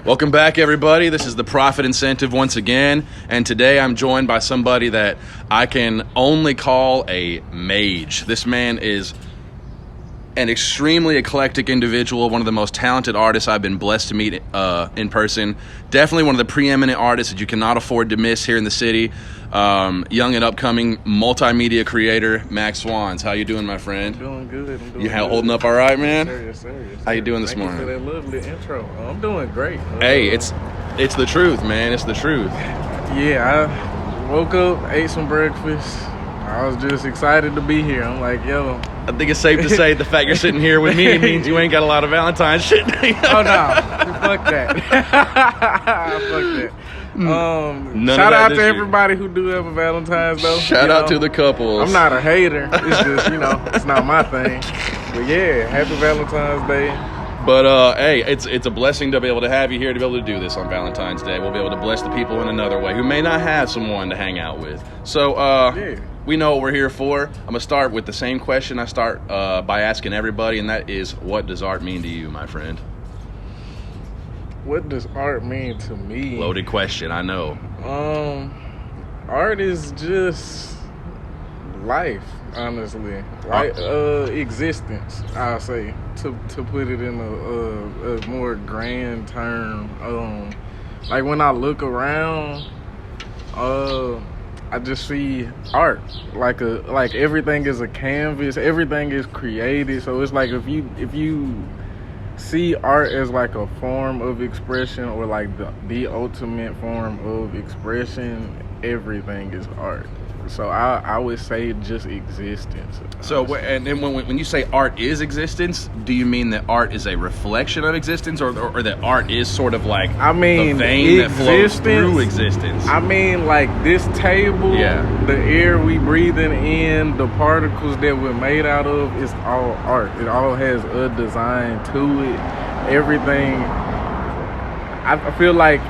Welcome back, everybody. This is the Profit Incentive once again, and today I'm joined by somebody that I can only call a mage. This man is an extremely eclectic individual, one of the most talented artists I've been blessed to meet in person. Definitely one of the preeminent artists that you cannot afford to miss here in the city. Young and upcoming multimedia creator, Mack Swans. How you doing, my friend? I'm doing good. You holding up all right, man? Yes, sir. How you doing this morning? Thank you for that lovely intro. I'm doing great. Hey, it's the truth, man. It's the truth. Yeah, I woke up, ate some breakfast. I was just excited to be here. I'm like, yo. I think it's safe to say the fact you're sitting here with me means you ain't got a lot of Valentine's shit. Oh no, fuck that. Fuck that. Shout out to everybody who do have a Valentine's though. Shout out to the couples. I'm not a hater. It's just, it's not my thing. But yeah, happy Valentine's Day. But hey, it's a blessing to be able to have you here to be able to do this on Valentine's Day. We'll be able to bless the people in another way who may not have someone to hang out with. So yeah. We know what we're here for. I'm gonna start with the same question I start by asking everybody, and that is, what does art mean to you, my friend? What does art mean to me? Loaded question, I know. Art is just life, honestly. Like existence, I'll say, to put it in a more grand term. Like when I look around, I just see art like everything is a canvas, everything is created. So it's like if you see art as like a form of expression, or like the ultimate form of expression, everything is art. So I would say just existence. So and then when you say art is existence, do you mean that art is a reflection of existence, or that art is sort of like the vein that flows through existence? I mean, like this table, the air we breathing in, the particles that we're made out of, it's all art. It all has a design to it. Everything. I feel like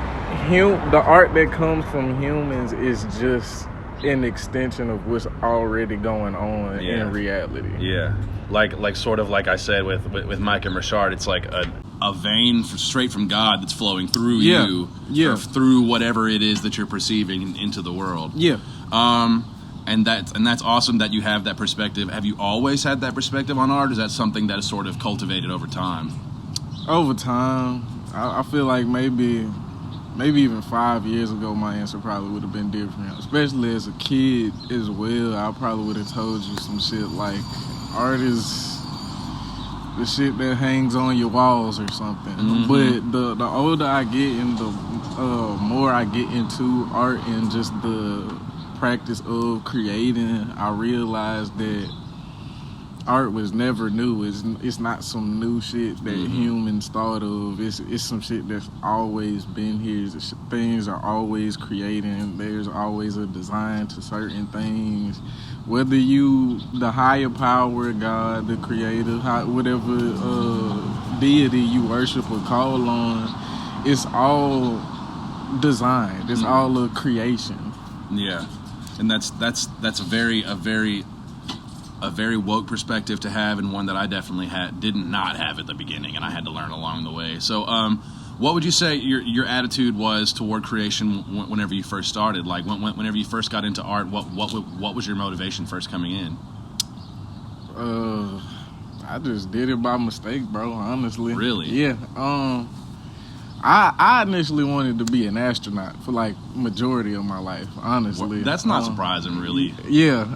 the art that comes from humans is just an extension of what's already going on in reality. Yeah, like sort of like I said with Mike and Richard, it's like a vein straight from God that's flowing through you, or through whatever it is that you're perceiving into the world. Yeah. And that's awesome that you have that perspective. Have you always had that perspective on art? Is that something that is sort of cultivated over time? Over time, I feel like maybe even 5 years ago, my answer probably would have been different. Especially as a kid as well, I probably would have told you some shit like art is the shit that hangs on your walls or something. Mm-hmm. But the older I get and the more I get into art and just the practice of creating, I realize that art was never new. It's not some new shit that humans thought of. It's some shit that's always been here. Things are always creating. There's always a design to certain things. Whether the higher power, God, the creator, whatever deity you worship or call on, it's all designed. It's all a creation. Yeah, and that's a very woke perspective to have, and one that I definitely did not have at the beginning, and I had to learn along the way. So what would you say your attitude was toward creation whenever you first started? Like whenever you first got into art, what was your motivation first coming in? I just did it by mistake, bro, honestly. Really? Yeah. I initially wanted to be an astronaut for like majority of my life, honestly. Well, that's not surprising, really. Yeah.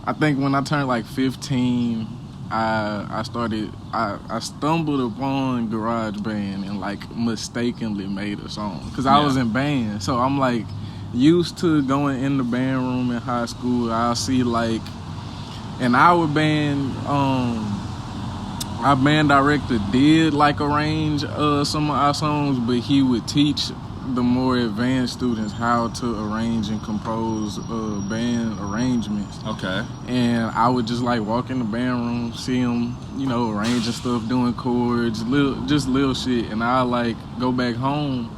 I think when I turned like 15, I stumbled upon GarageBand and like mistakenly made a song because I was in band. So I'm like used to going in the band room in high school. I'll see like in our band, our band director did like arrange some of our songs, but he would teach the more advanced students how to arrange and compose band arrangements. Okay. And I would just like walk in the band room, see them, arranging stuff, doing chords, little shit, and I like go back home,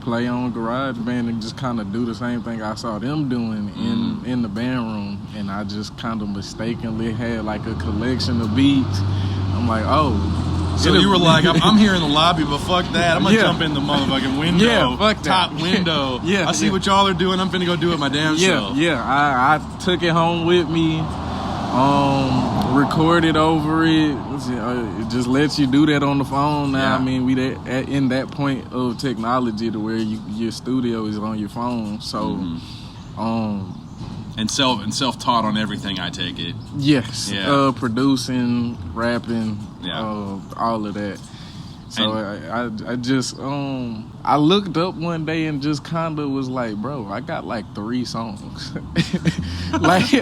play on GarageBand, and just kind of do the same thing I saw them doing in the band room. And I just kind of mistakenly had like a collection of beats. I'm like, oh, So you were like, I'm here in the lobby, but fuck that. I'm going to jump in the motherfucking window. Yeah, fuck that. Top window. Yeah. I see what y'all are doing. I'm finna go do it my damn self. Yeah. I took it home with me. Recorded over it. It just lets you do that on the phone now. Yeah. I mean, we in that point of technology to where your studio is on your phone. So, and self-taught on everything, I take it. Yes. Yeah. Producing, rapping, Yeah. all of that. So I just I looked up one day and just kind of was like, bro, I got like 3 songs. Like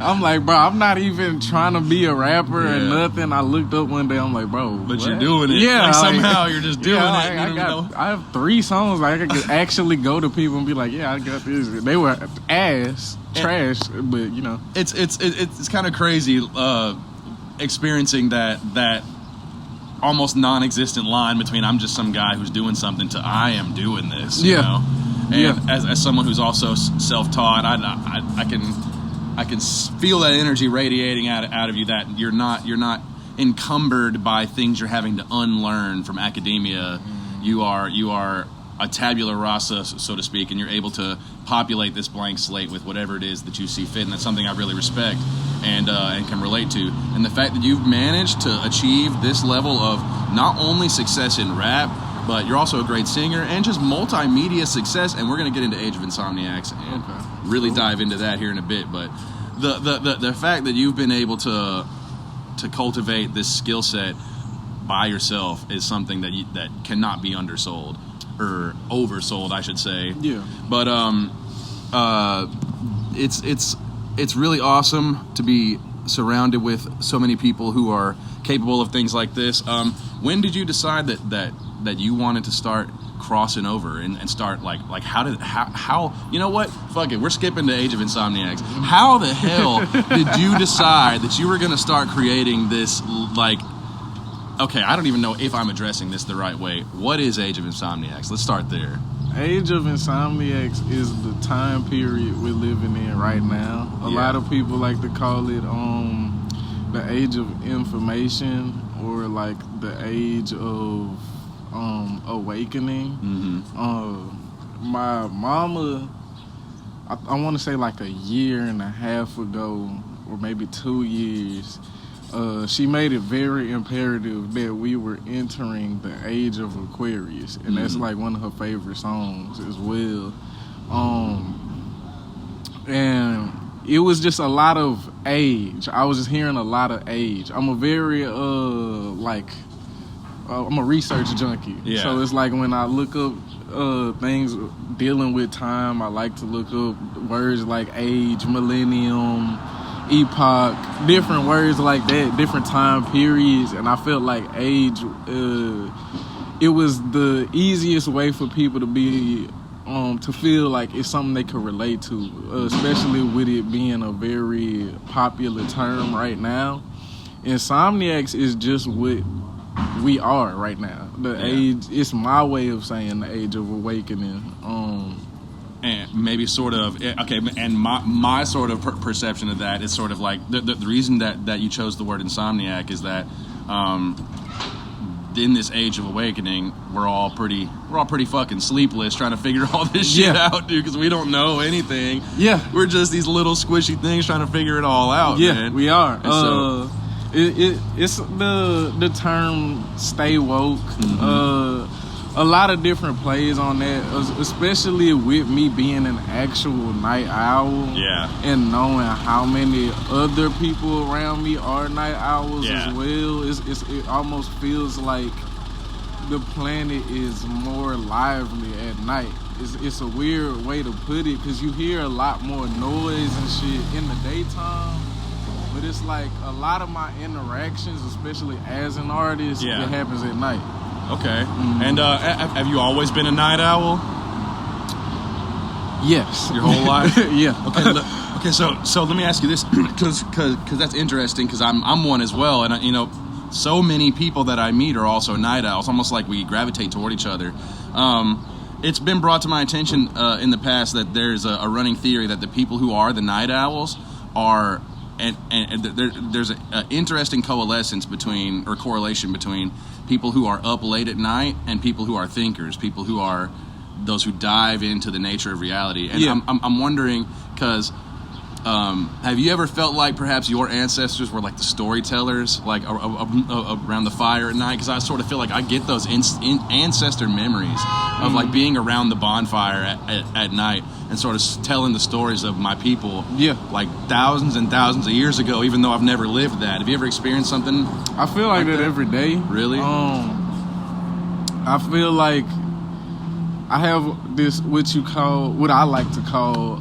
I'm like, bro, I'm not even trying to be a rapper or nothing. I looked up one day, I'm like, bro, but what? you're doing it. Yeah, like somehow you're just doing it. I have 3 songs. Like I could actually go to people and be like, yeah, I got this. They were trash, but you know, it's kind of crazy experiencing that almost non-existent line between I'm just some guy who's doing something to I am doing this, you know? And as someone who's also self-taught, I can feel that energy radiating out of you, that you're not encumbered by things you're having to unlearn from academia. You are a tabula rasa, so to speak, and you're able to populate this blank slate with whatever it is that you see fit, and that's something I really respect and can relate to. And the fact that you've managed to achieve this level of not only success in rap, but you're also a great singer and just multimedia success. And we're going to get into Age of Insomniacs and really dive into that here in a bit. But the fact that you've been able to cultivate this skill set by yourself is something that cannot be undersold, or oversold, I should say. Yeah. But it's really awesome to be surrounded with so many people who are capable of things like this. When did you decide that you wanted to start crossing over and start like how you know what? Fuck it, we're skipping to Age of Insomniacs. How the hell did you decide that you were gonna start creating this, like, okay, I don't even know if I'm addressing this the right way. What is Age of Insomniacs? Let's start there. Age of Insomniacs is the time period we're living in right now. A lot of people like to call it the age of information, or like the age of awakening. My mama, I want to say like 1.5 years ago, or maybe 2 years, she made it very imperative that we were entering the age of Aquarius, and that's like one of her favorite songs as well. And it was just a lot of age. I was just hearing a lot of age. I'm a very I'm a research junkie. Yeah. So it's like when I look up things dealing with time, I like to look up words like age, millennium, epoch, different words like that, different time periods. And I felt like age, it was the easiest way for people to be to feel like it's something they could relate to, especially with it being a very popular term right now. Insomniacs is just what we are right now. The age, it's my way of saying the age of awakening. And maybe sort of, okay, and my sort of perception of that is sort of like the reason that you chose the word insomniac is that in this age of awakening, we're all pretty fucking sleepless trying to figure all this shit out, dude, because we don't know anything. Yeah. We're just these little squishy things trying to figure it all out, man. We are. So, it's the term stay woke. A lot of different plays on that, especially with me being an actual night owl. Yeah. And knowing how many other people around me are night owls as well. It almost feels like the planet is more lively at night. It's a weird way to put it, because you hear a lot more noise and shit in the daytime. But it's like a lot of my interactions, especially as an artist, it happens at night. Okay. And have you always been a night owl? Yes. Your whole life? Yeah. Okay. So let me ask you this, because that's interesting, because I'm one as well, and so many people that I meet are also night owls. Almost like we gravitate toward each other. It's been brought to my attention in the past that there's a running theory that the people who are the night owls are there's an interesting correlation between people who are up late at night and people who are thinkers, people who are those who dive into the nature of reality. And I'm wondering, because have you ever felt like perhaps your ancestors were like the storytellers, like around the fire at night? Because I sort of feel like I get those ancestor memories of like being around the bonfire at night and sort of telling the stories of my people, like thousands and thousands of years ago, even though I've never lived that. Have you ever experienced something? I feel like that every day. Really? I feel like I have this, what I like to call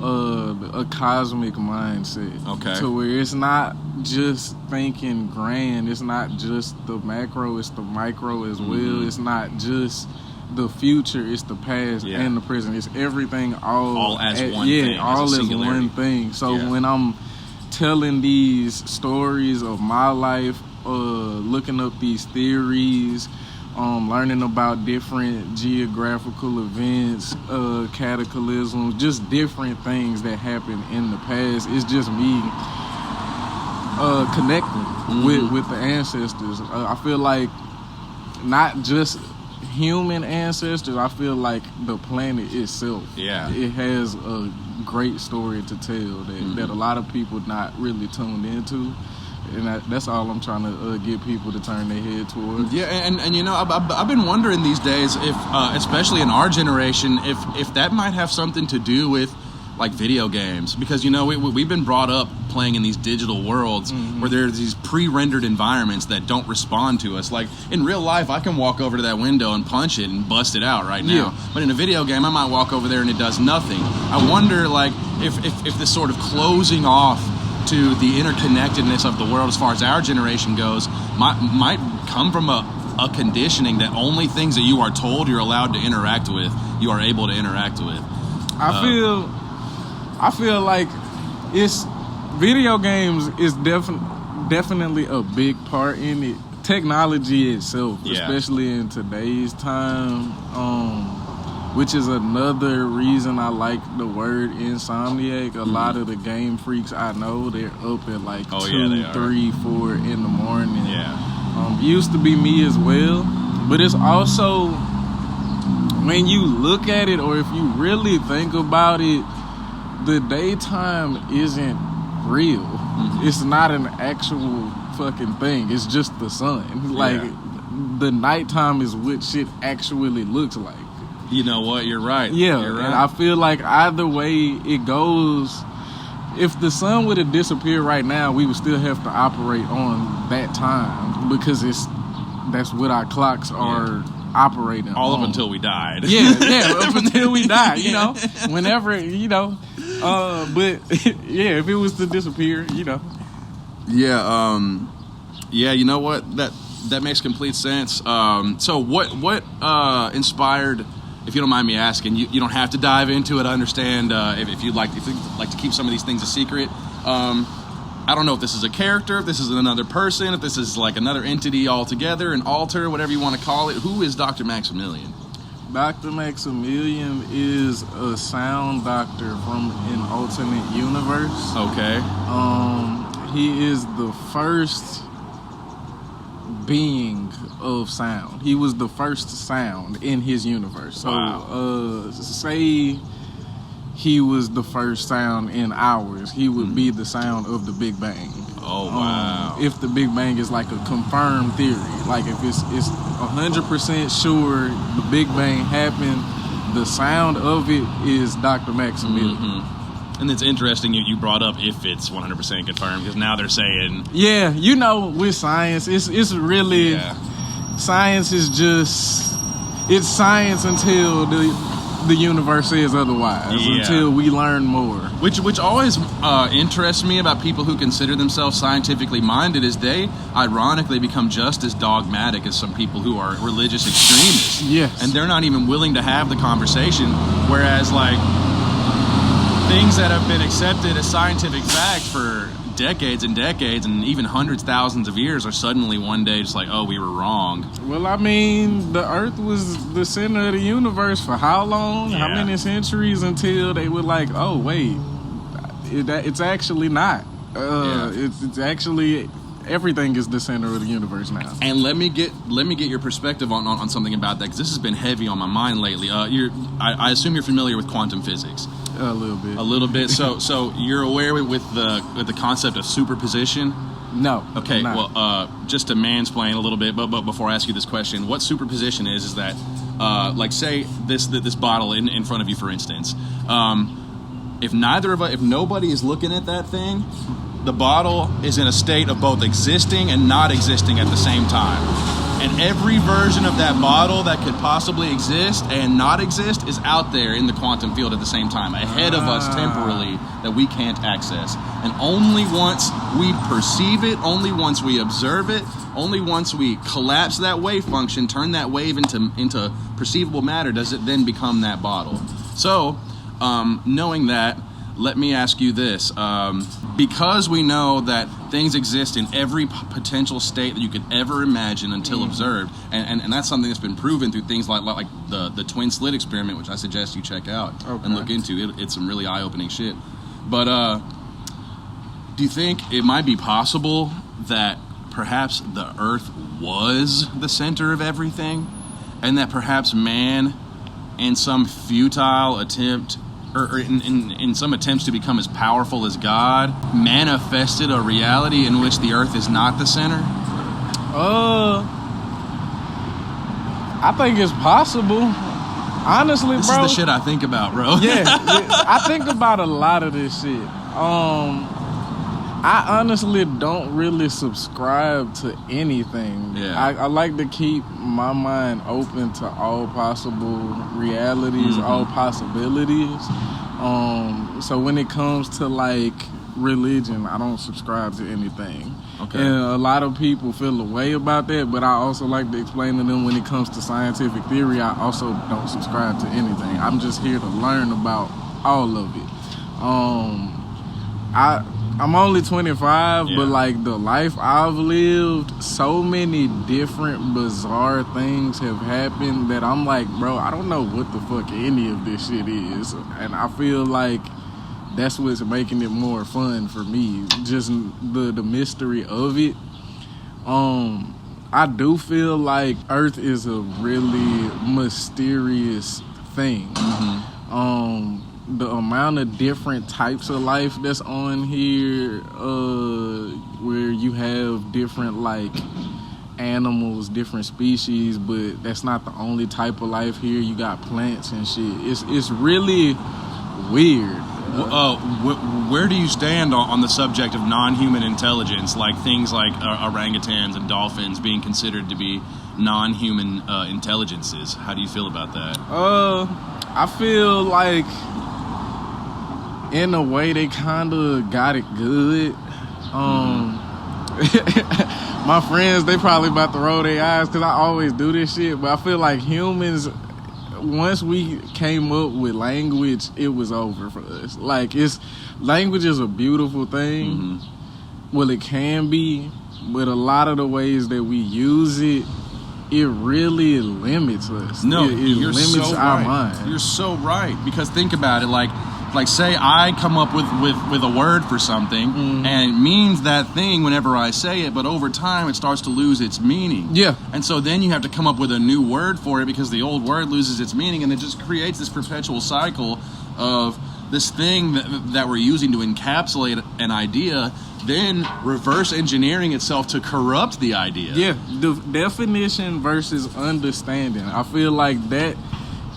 a cosmic mindset. Okay. To where it's not just thinking grand. It's not just the macro. It's the micro as well. It's not just the future. It's the past and the present. It's everything all as one thing. Yeah, all as one thing. So when I'm telling these stories of my life, looking up these theories, learning about different geographical events, cataclysms, just different things that happened in the past. It's just me connecting with the ancestors. I feel like not just human ancestors. I feel like the planet itself. Yeah, it has a great story to tell that a lot of people not really tuned into. And that's all I'm trying to get people to turn their head towards. Yeah, and you know, I've been wondering these days if, especially in our generation, if that might have something to do with like video games, because you know we've been brought up playing in these digital worlds where there's these pre-rendered environments that don't respond to us. Like in real life, I can walk over to that window and punch it and bust it out right now. But in a video game, I might walk over there and it does nothing. I wonder, like, if this sort of closing off to the interconnectedness of the world as far as our generation goes might come from a conditioning that only things that you are told you're allowed to interact with, you are able to interact with. I feel like it's video games is definitely a big part in it. Technology itself, especially in today's time, which is another reason I like the word insomniac. A lot of the game freaks I know, they're up at like 2, 3, 4 in the morning. Used to be me as well, but it's also, when you look at it, or if you really think about it, the daytime isn't real. It's not an actual fucking thing. It's just the sun. Like the nighttime is what shit actually looks like. You know what? You're right. Yeah, you're right. And I feel like either way it goes, if the sun would have disappeared right now, we would still have to operate on that time, because that's what our clocks are operating all on. Up until we died. Up until we died, you know. Whenever, you know. But if it was to disappear, you know. You know what? That makes complete sense. So what inspired, if you don't mind me asking, you don't have to dive into it. I understand if you'd like to keep some of these things a secret. I don't know if this is a character, if this is another person, if this is like another entity altogether, an alter, whatever you want to call it. Who is Dr. Maximilian? Dr. Maximilian is a sound doctor from an alternate universe. Okay. He is the first being of sound. He was the first sound in his universe. So, say he was the first sound in ours, he would be the sound of the Big Bang. Oh, wow. If the Big Bang is like a confirmed theory, like if it's 100% sure the Big Bang happened, the sound of it is Dr. Maximilian. And it's interesting you brought up if it's 100% confirmed, because now they're saying... Yeah, you know, with science, it's really... Science is just... It's science until the universe says otherwise, until we learn more. Which always interests me about people who consider themselves scientifically minded, is they ironically become just as dogmatic as some people who are religious extremists. Yes. And they're not even willing to have the conversation, whereas like things that have been accepted as scientific fact for decades and decades and even hundreds, thousands of years are suddenly one day just like, oh, we were wrong. Well, I mean, the Earth was the center of the universe for how long? How many centuries until they were like, oh, wait, it's actually not. It's actually everything is the center of the universe now. And let me get your perspective on something about that, because this has been heavy on my mind lately. I assume you're familiar with quantum physics. A little bit. So you're aware with the concept of superposition? No. Okay. Well, just to mansplain a little bit, but before I ask you this question, what superposition is that, like, say this bottle in front of you, for instance, if nobody is looking at that thing, the bottle is in a state of both existing and not existing at the same time. And every version of that bottle that could possibly exist and not exist is out there in the quantum field at the same time, ahead of us temporally, that we can't access. And only once we perceive it, only once we observe it, only once we collapse that wave function, turn that wave into perceivable matter, does it then become that bottle. So, knowing that, let me ask you this. Because we know that things exist in every potential state that you could ever imagine until observed, and that's something that's been proven through things like the twin slit experiment, which I suggest you check out and look into. It's some really eye-opening shit. But do you think it might be possible that perhaps the Earth was the center of everything, and that perhaps man, in some futile attempt, or in some attempts to become as powerful as God, manifested a reality in which the Earth is not the center? I think it's possible. Honestly, this bro. This is the shit I think about, bro. Yeah, I think about a lot of this shit. I honestly don't really subscribe to anything. Yeah. I like to keep my mind open to all possible realities, all possibilities. So when it comes to like religion, I don't subscribe to anything. Okay. And a lot of people feel a way about that, but I also like to explain to them when it comes to scientific theory, I also don't subscribe to anything. I'm just here to learn about all of it. I'm only 25, but like the life I've lived, so many different bizarre things have happened that I'm like, bro, I don't know what the fuck any of this shit is. And I feel like that's what's making it more fun for me, just the mystery of it. I do feel like Earth is a really mysterious thing. The amount of different types of life that's on here, where you have different like animals, different species, but that's not the only type of life here. You got plants and shit. It's really weird. Where do you stand on the subject of non-human intelligence, like things like orangutans and dolphins being considered to be non-human intelligences? How do you feel about that? I feel like in a way they kind of got it good. My friends, they probably about to roll their eyes because I always do this shit, but I feel like humans, once we came up with language, it was over for us. Like, language is a beautiful thing. Well, it can be, but a lot of the ways that we use it, it really limits us. No, it limits our mind. You're so right, because think about it, like say I come up with a word for something, and it means that thing whenever I say it, but over time it starts to lose its meaning. Yeah. And so then you have to come up with a new word for it because the old word loses its meaning, and it just creates this perpetual cycle of this thing that we're using to encapsulate an idea, then reverse engineering itself to corrupt the idea. Yeah, the definition versus understanding. I feel like that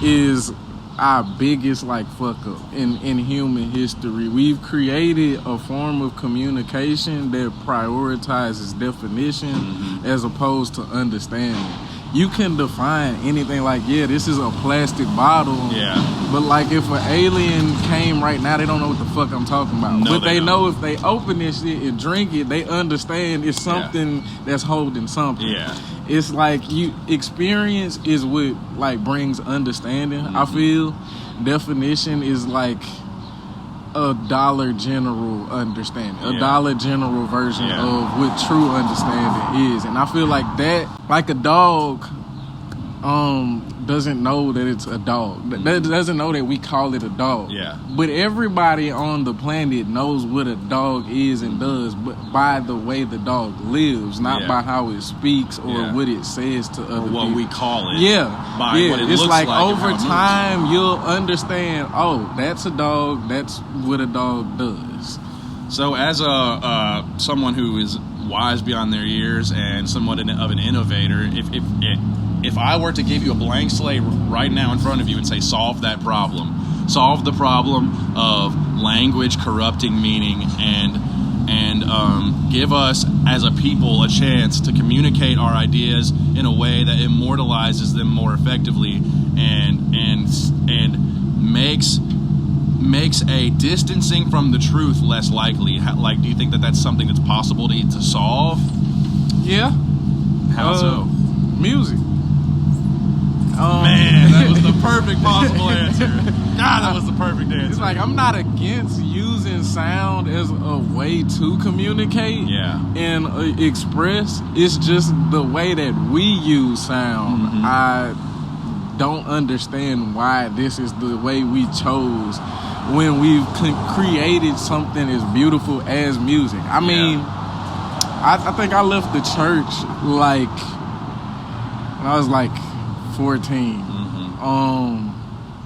is our biggest like fuck up in human history. We've created a form of communication that prioritizes definition as opposed to understanding. You can define anything like, yeah, this is a plastic bottle. Yeah. But like if an alien came right now, they don't know what the fuck I'm talking about. No, but they know if they open this shit and drink it, they understand it's something that's holding something. Yeah. It's like experience is what like brings understanding. I feel definition is like a Dollar General understanding, a Dollar General version of what true understanding is. And I feel like that, like a dog doesn't know that it's a dog. That doesn't know that we call it a dog. Yeah. But everybody on the planet knows what a dog is and does, but by the way the dog lives, not by how it speaks or what it says to other people. Or what we call it. Yeah. By what it it's looks like over time you'll understand, oh, that's a dog, that's what a dog does. So as someone who is wise beyond their years and somewhat of an innovator, if I were to give you a blank slate right now in front of you and say, solve that problem, solve the problem of language corrupting meaning, and give us as a people a chance to communicate our ideas in a way that immortalizes them more effectively and makes a distancing from the truth less likely. Like, do you think that that's something that's possible to solve? Yeah. How so? Music. Man, that was the perfect possible answer. God, that was the perfect answer. It's like, I'm not against using sound as a way to communicate and express. It's just the way that we use sound. Mm-hmm. I don't understand why this is the way we chose when we've created something as beautiful as music. I mean, I think I left the church like when I was like 14. Mm-hmm.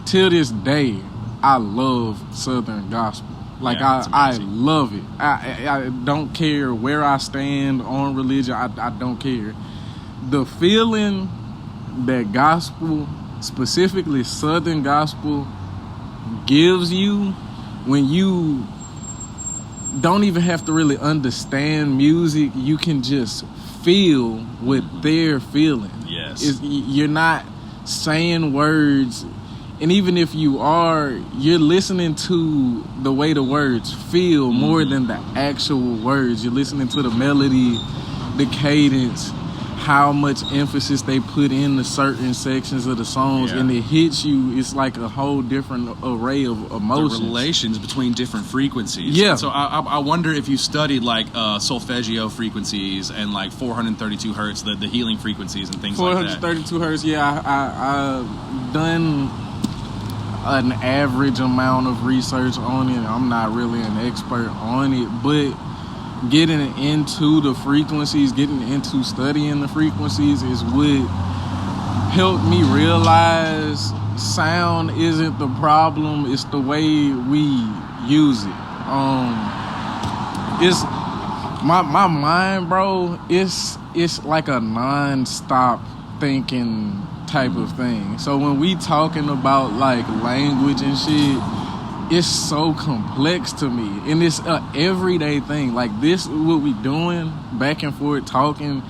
Till this day, I love Southern gospel. Like, I love it. I don't care where I stand on religion. I don't care. The feeling that gospel, specifically Southern gospel, gives you when you don't even have to really understand music, you can just feel what they're feeling. Yes. You're not saying words, and even if you are, you're listening to the way the words feel more than the actual words. You're listening to the melody, the cadence, how much emphasis they put in the certain sections of the songs, and it hits you. It's like a whole different array of emotions. The relations between different frequencies. Yeah. So I wonder if you studied like solfeggio frequencies and like 432 hertz, the healing frequencies and things like that. 432 hertz. Yeah, I've done an average amount of research on it. I'm not really an expert on it, but getting into the frequencies, getting into studying the frequencies is what helped me realize sound isn't the problem, it's the way we use it. It's my mind, bro, it's like a non-stop thinking type of thing. So when we talking about like language and shit, it's so complex to me, and it's a everyday thing. Like this, what we doing, back and forth talking,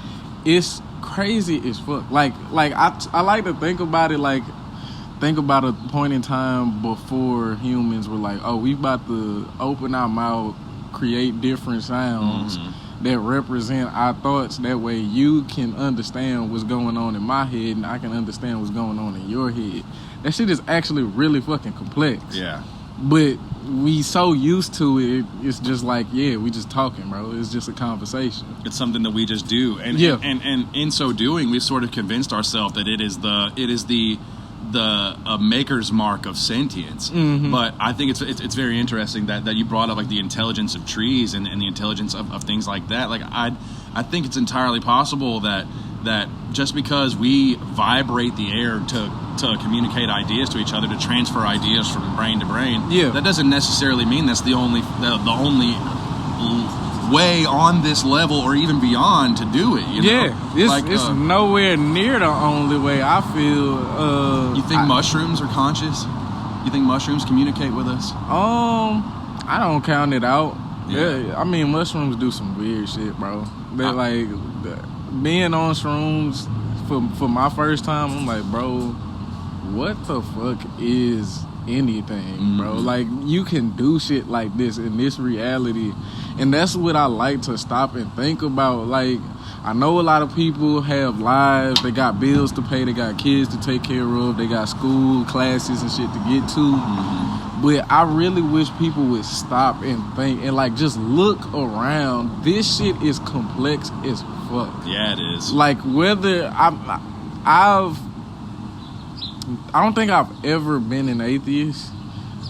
it's crazy as fuck. Like I like to think about it. Like think about a point in time before humans were like, oh, we about to open our mouth, create different sounds that represent our thoughts. That way, you can understand what's going on in my head, and I can understand what's going on in your head. That shit is actually really fucking complex. Yeah. But we so used to it, it's just like, we just talking, bro. It's just a conversation. It's something that we just do, and in so doing, we've sort of convinced ourselves that it is the maker's mark of sentience. Mm-hmm. But I think it's very interesting that you brought up like the intelligence of trees and the intelligence of things like that. Like I think it's entirely possible that just because we vibrate the air to communicate ideas to each other, to transfer ideas from brain to brain, that doesn't necessarily mean that's the only way on this level or even beyond to do it. You know? It's nowhere near the only way, I feel. You think mushrooms are conscious? You think mushrooms communicate with us? I don't count it out. Yeah, I mean, mushrooms do some weird shit, bro. They like being on shrooms for my first time. I'm like, bro, what the fuck is anything, bro? Like, you can do shit like this in this reality, and that's what I like to stop and think about. Like, I know a lot of people have lives, they got bills to pay, they got kids to take care of, they got school, classes and shit to get to. But I really wish people would stop and think and like just look around. This shit is complex as fuck. Yeah, it is. Like, whether I don't think I've ever been an atheist.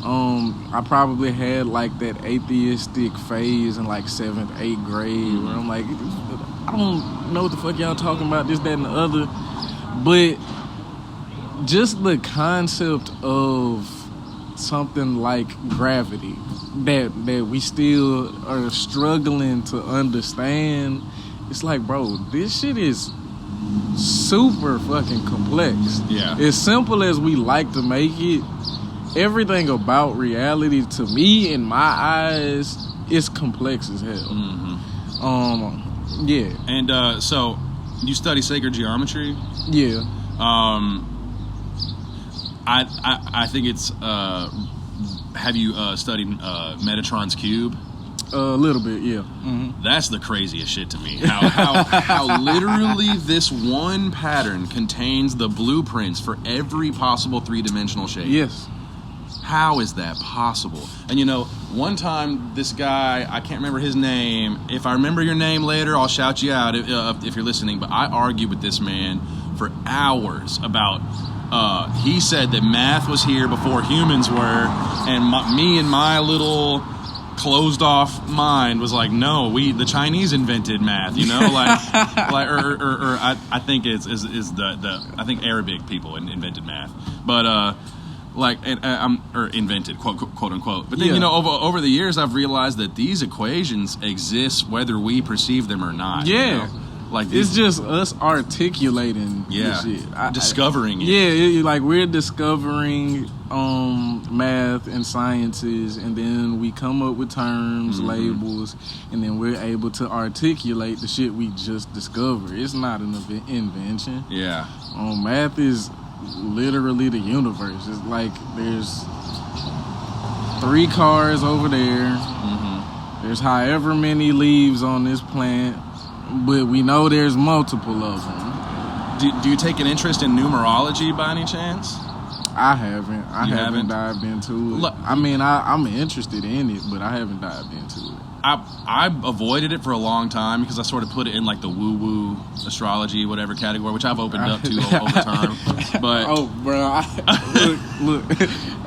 I probably had like that atheistic phase in like 7th, 8th grade where I'm like, I don't know what the fuck y'all talking about, this, that, and the other. But just the concept of something like gravity that we still are struggling to understand, it's like, bro, this shit is super fucking complex. Yeah. As simple as we like to make it, everything about reality, to me, in my eyes, is complex as hell. Mm-hmm. Yeah. And so, you study sacred geometry? Yeah. I think it's. Have you studied Metatron's cube? A little bit, yeah. Mm-hmm. That's the craziest shit to me. How literally this one pattern contains the blueprints for every possible 3-dimensional shape. Yes. How is that possible? And you know, one time this guy, I can't remember his name. If I remember your name later, I'll shout you out if you're listening. But I argued with this man for hours about. He said that math was here before humans were, and me and my little closed off mind was like, no, the Chinese invented math, you know, I think I think Arabic people invented math, but or invented, quote unquote. But then, yeah. you know, over the years, I've realized that these equations exist whether we perceive them or not. Yeah. You know? Like it's just us articulating this shit. Discovering it. Yeah, like we're discovering math and sciences, and then we come up with terms, labels, and then we're able to articulate the shit we just discovered. It's not an invention. Yeah. Math is literally the universe. It's like there's 3 cars over there. Mm-hmm. There's however many leaves on this plant. But we know there's multiple of them. Do you take an interest in numerology by any chance? I haven't. I haven't dived into it. Look, I mean, I'm interested in it, but I haven't dived into it. I avoided it for a long time because I sort of put it in like the woo-woo astrology, whatever category, which I've opened up to over time. But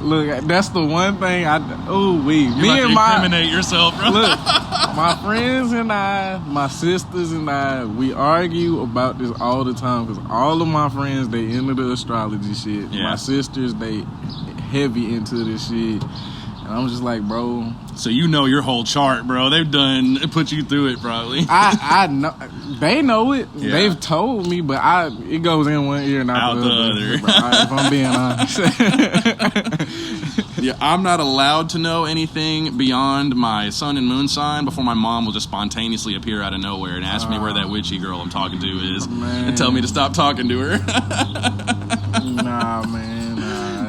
look, that's the one thing incriminate yourself, bro. Look, my friends and I, my sisters and I, we argue about this all the time because all of my friends, they into the astrology shit. Yeah. My sisters, they heavy into this shit. And I'm just like, bro. So you know your whole chart, bro. They've put you through it, probably. I know. They know it. Yeah. They've told me, but it goes in one ear and out the other. Bro, if I'm being honest. Yeah, I'm not allowed to know anything beyond my sun and moon sign before my mom will just spontaneously appear out of nowhere and ask me where that witchy girl I'm talking to is, and tell me to stop talking to her. Nah, man.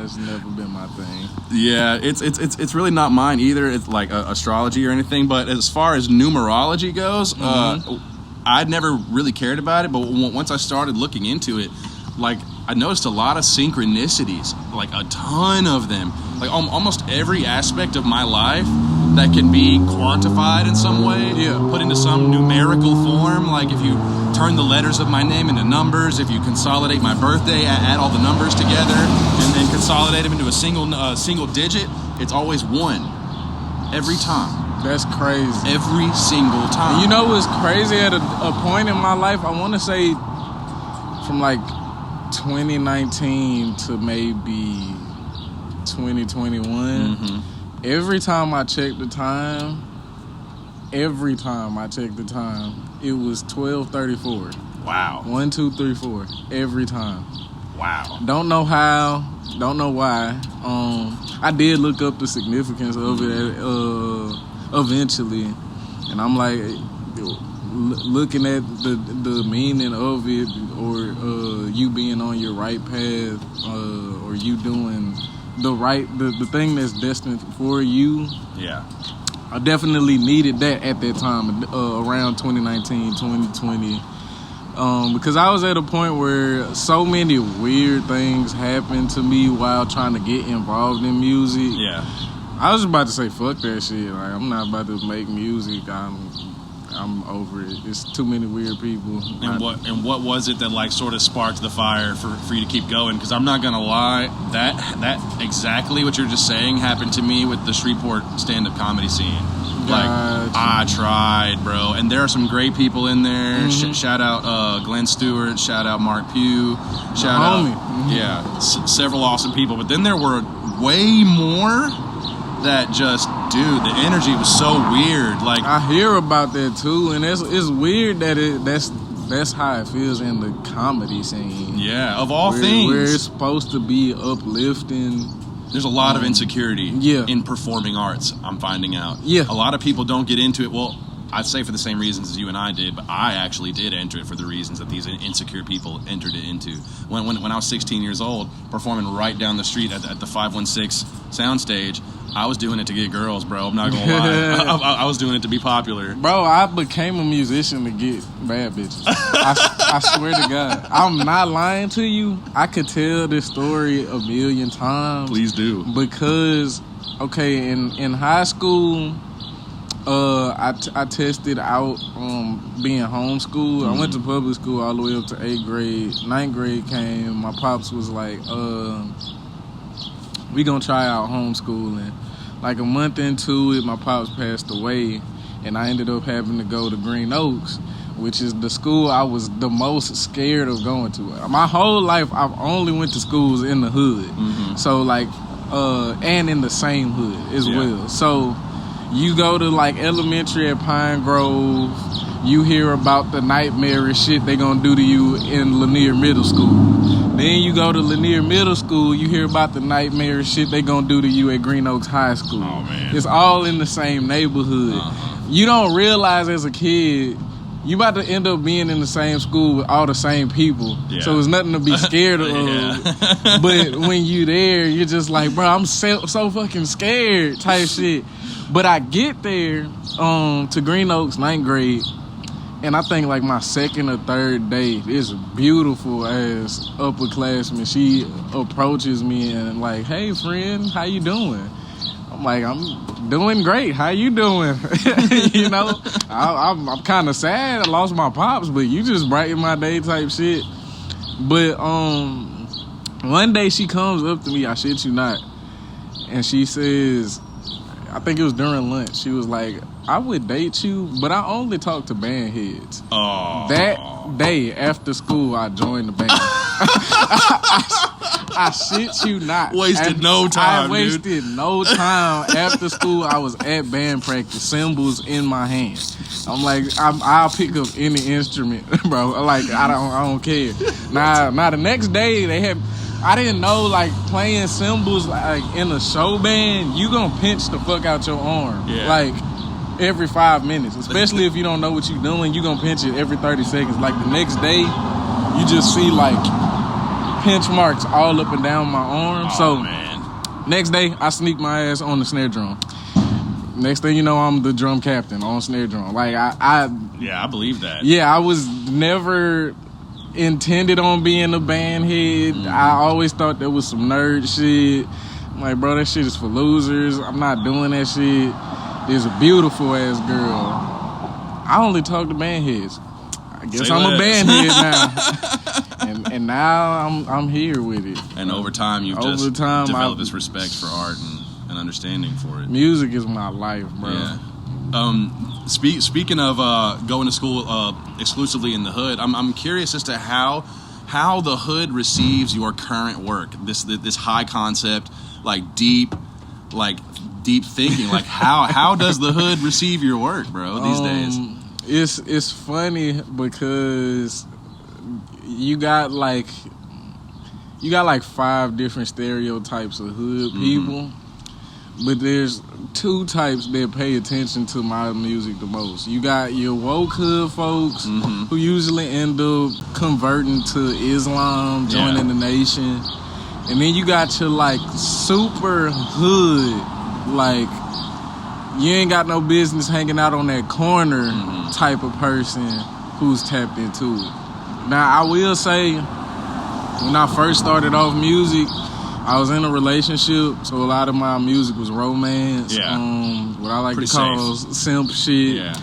It's never been my thing. Yeah, it's really not mine either. It's like astrology or anything. But as far as numerology goes, I'd never really cared about it. But once I started looking into it, like I noticed a lot of synchronicities, like a ton of them. Like almost every aspect of my life that can be quantified in some way, put into some numerical form. Like if you turn the letters of my name into numbers, if you consolidate my birthday, add all the numbers together, and then consolidate them into a single digit, it's always 1 every time. That's crazy. Every single time. You know what's crazy? At a point in my life, I want to say from like 2019 to maybe 2021, every time I checked the time, it was 12:34. Wow. 1, 2, 3, 4. Every time. Wow. Don't know how. Don't know why. I did look up the significance of it eventually, and I'm like, looking at the meaning of it, or you being on your right path, or you doing the thing that's destined for you. Yeah. I definitely needed that at that time, around 2019, 2020. Because I was at a point where so many weird things happened to me while trying to get involved in music. Yeah. I was about to say, fuck that shit. Like, I'm not about to make music. I I'm over it. It's too many weird people. And what was it that like sort of sparked the fire for you to keep going? Because I'm not gonna lie, that exactly what you're just saying happened to me with the Shreveport stand-up comedy scene. Like, I tried, bro. And there are some great people in there. Mm-hmm. Shout out Glenn Stewart. Shout out Mark Pugh. Shout out, homie. Yeah, several awesome people. But then there were way more that just, dude, the energy was so weird. Like, I hear about that too, and it's weird that that's how it feels in the comedy scene. Yeah, of all things. Where it's supposed to be uplifting. There's a lot of insecurity in performing arts, I'm finding out. Yeah. A lot of people don't get into it. Well, I'd say for the same reasons as you and I did, but I actually did enter it for the reasons that these insecure people entered it into. When I was 16 years old, performing right down the street at the 516 soundstage, I was doing it to get girls, bro. I'm not gonna lie. I was doing it to be popular. Bro, I became a musician to get bad bitches. I swear to God. I'm not lying to you. I could tell this story a million times. Please do. Because, okay, in high school, I tested out being homeschooled. Mm-hmm. I went to public school all the way up to 8th grade. 9th grade came. My pops was like, we gonna try out homeschooling. Like a month into it, my pops passed away, and I ended up having to go to Green Oaks, which is the school I was the most scared of going to. My whole life, I've only went to schools in the hood. Mm-hmm. So like, and in the same hood as well. So you go to like elementary at Pine Grove, you hear about the nightmarish shit they gonna do to you in Lanier Middle School. Then you go to Lanier Middle School, you hear about the nightmarish shit they gonna do to you at Green Oaks High School. Oh, man. It's all in the same neighborhood. Uh-huh. You don't realize as a kid, you about to end up being in the same school with all the same people. Yeah. So it's nothing to be scared of. But when you there, you're just like, bro, I'm so fucking scared type shit. But I get there to Green Oaks 9th grade, and I think like my second or third day, this beautiful ass upperclassman, she approaches me and like, hey friend, how you doing? I'm like, I'm doing great. How you doing? You know, I'm kind of sad. I lost my pops, but you just brighten my day type shit. But one day she comes up to me, I shit you not, and she says, I think it was during lunch, she was like, I would date you, but I only talk to band heads. Oh. That day after school, I joined the band. I shit you not. Wasted no time, I wasted no time. After school, I was at band practice, cymbals in my hand. I'm like, I'll pick up any instrument, bro. Like, I don't care. Now the next day, I didn't know, like, playing cymbals like in a show band, you gonna pinch the fuck out your arm. Yeah. Like, every 5 minutes. Especially if you don't know what you're doing, you gonna pinch it every 30 seconds. Like, the next day, you just see, like, pinch marks all up and down my arm. Man. Next day, I sneak my ass on the snare drum. Next thing you know, I'm the drum captain on snare drum. Like, I believe that. Yeah, I was never intended on being a band head. I always thought that was some nerd shit. I'm like, bro, that shit is for losers. I'm not doing that shit. There's a beautiful ass girl. I only talk to band heads. I guess I'm a band head now. and now I'm here with it. And over time you've just developed this respect for art and understanding for it. Music is my life, bro. Yeah. Speaking of going to school exclusively in the hood, I'm curious as to how the hood receives your current work. This high concept, like deep thinking. Like how does the hood receive your work, bro, these days? It's funny because you got like 5 different stereotypes of hood people. But there's 2 types that pay attention to my music the most. You got your woke hood folks who usually end up converting to Islam, joining the nation. And then you got your like super hood, like you ain't got no business hanging out on that corner type of person who's tapped into it. Now I will say, when I first started off music, I was in a relationship, so a lot of my music was romance. Yeah. What I like Pretty to call simp shit. Yeah.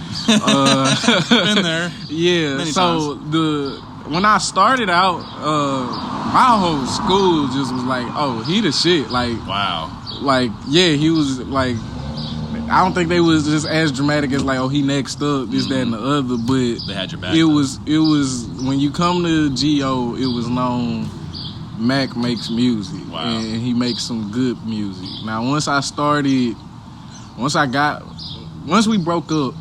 Been there. Yeah. Many so times. when I started out, my whole school just was like, "Oh, he the shit." Like, Wow. like, yeah, he was like. I don't think they was just as dramatic as like, "Oh, he next up," this, that, and the other. But They had your back. it was when you come to GO, it was known. Mack makes music, Wow. and he makes some good music. Now, once we broke up,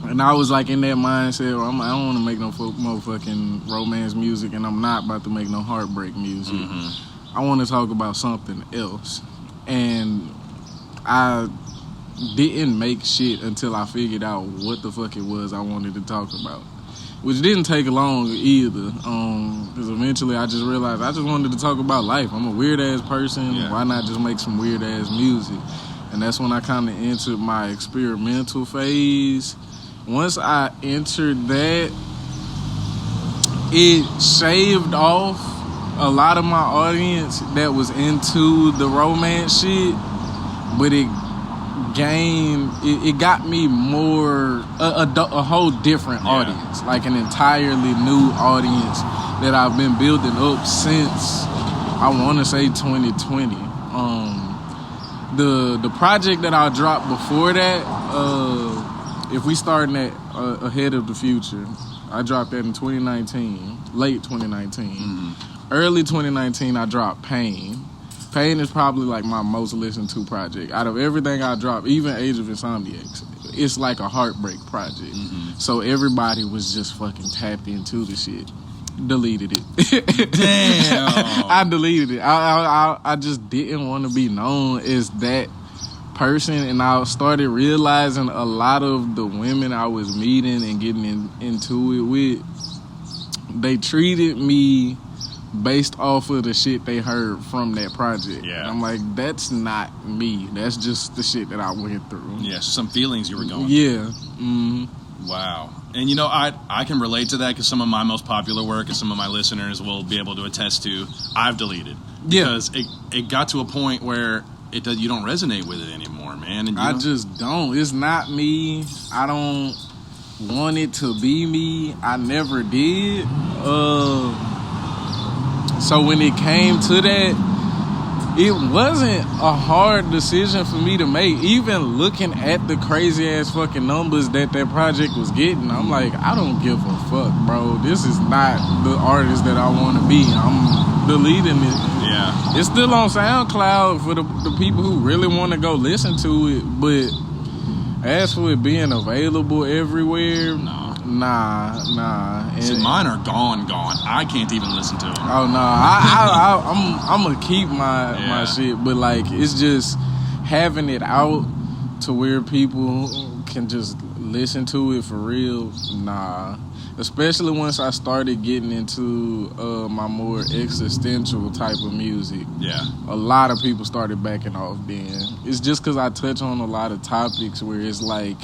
and I was like in that mindset, well, I don't want to make no motherfucking romance music, and I'm not about to make no heartbreak music. Mm-hmm. I want to talk about something else, and I didn't make shit until I figured out what the fuck it was I wanted to talk about. Which didn't take long either, because eventually I just realized I just wanted to talk about life. I'm a weird-ass person. Yeah. Why not just make some weird-ass music? And that's when I kind of entered my experimental phase. Once I entered that, it shaved off a lot of my audience that was into the romance shit, but it got me more a whole different audience, like an entirely new audience that I've been building up since I want to say 2020. The project that I dropped before that, if we starting at Ahead of the Future, I dropped that in 2019, late 2019. Mm-hmm. Early 2019, I dropped Pain. Pain is probably like my most listened to project. Out of everything I dropped, even Age of Insomniacs, it's like a heartbreak project. Mm-hmm. So everybody was just fucking tapped into the shit. Deleted it. Damn. I deleted it. I just didn't want to be known as that person, and I started realizing a lot of the women I was meeting and getting into it with, they treated me based off of the shit they heard from that project. Yeah. And I'm like, that's not me. That's just the shit that I went through. Yeah, some feelings you were going Yeah. through. Wow. And you know, I can relate to that because some of my most popular work and some of my listeners will be able to attest to, I've deleted. Yeah. Because it got to a point where you don't resonate with it anymore, man. And I just don't. It's not me. I don't want it to be me. I never did. So when it came to that, it wasn't a hard decision for me to make. Even looking at the crazy ass fucking numbers that project was getting, I'm like, I don't give a fuck, bro. This is not the artist that I want to be. I'm deleting it. Yeah. It's still on SoundCloud for the people who really want to go listen to it, but as for it being available everywhere, nah. See, mine are gone. I can't even listen to them. Oh no, I'm gonna keep my shit, but like it's just having it out to where people can just listen to it for real. Nah, especially once I started getting into my more existential type of music. Yeah, a lot of people started backing off. Then it's just because I touch on a lot of topics where it's like,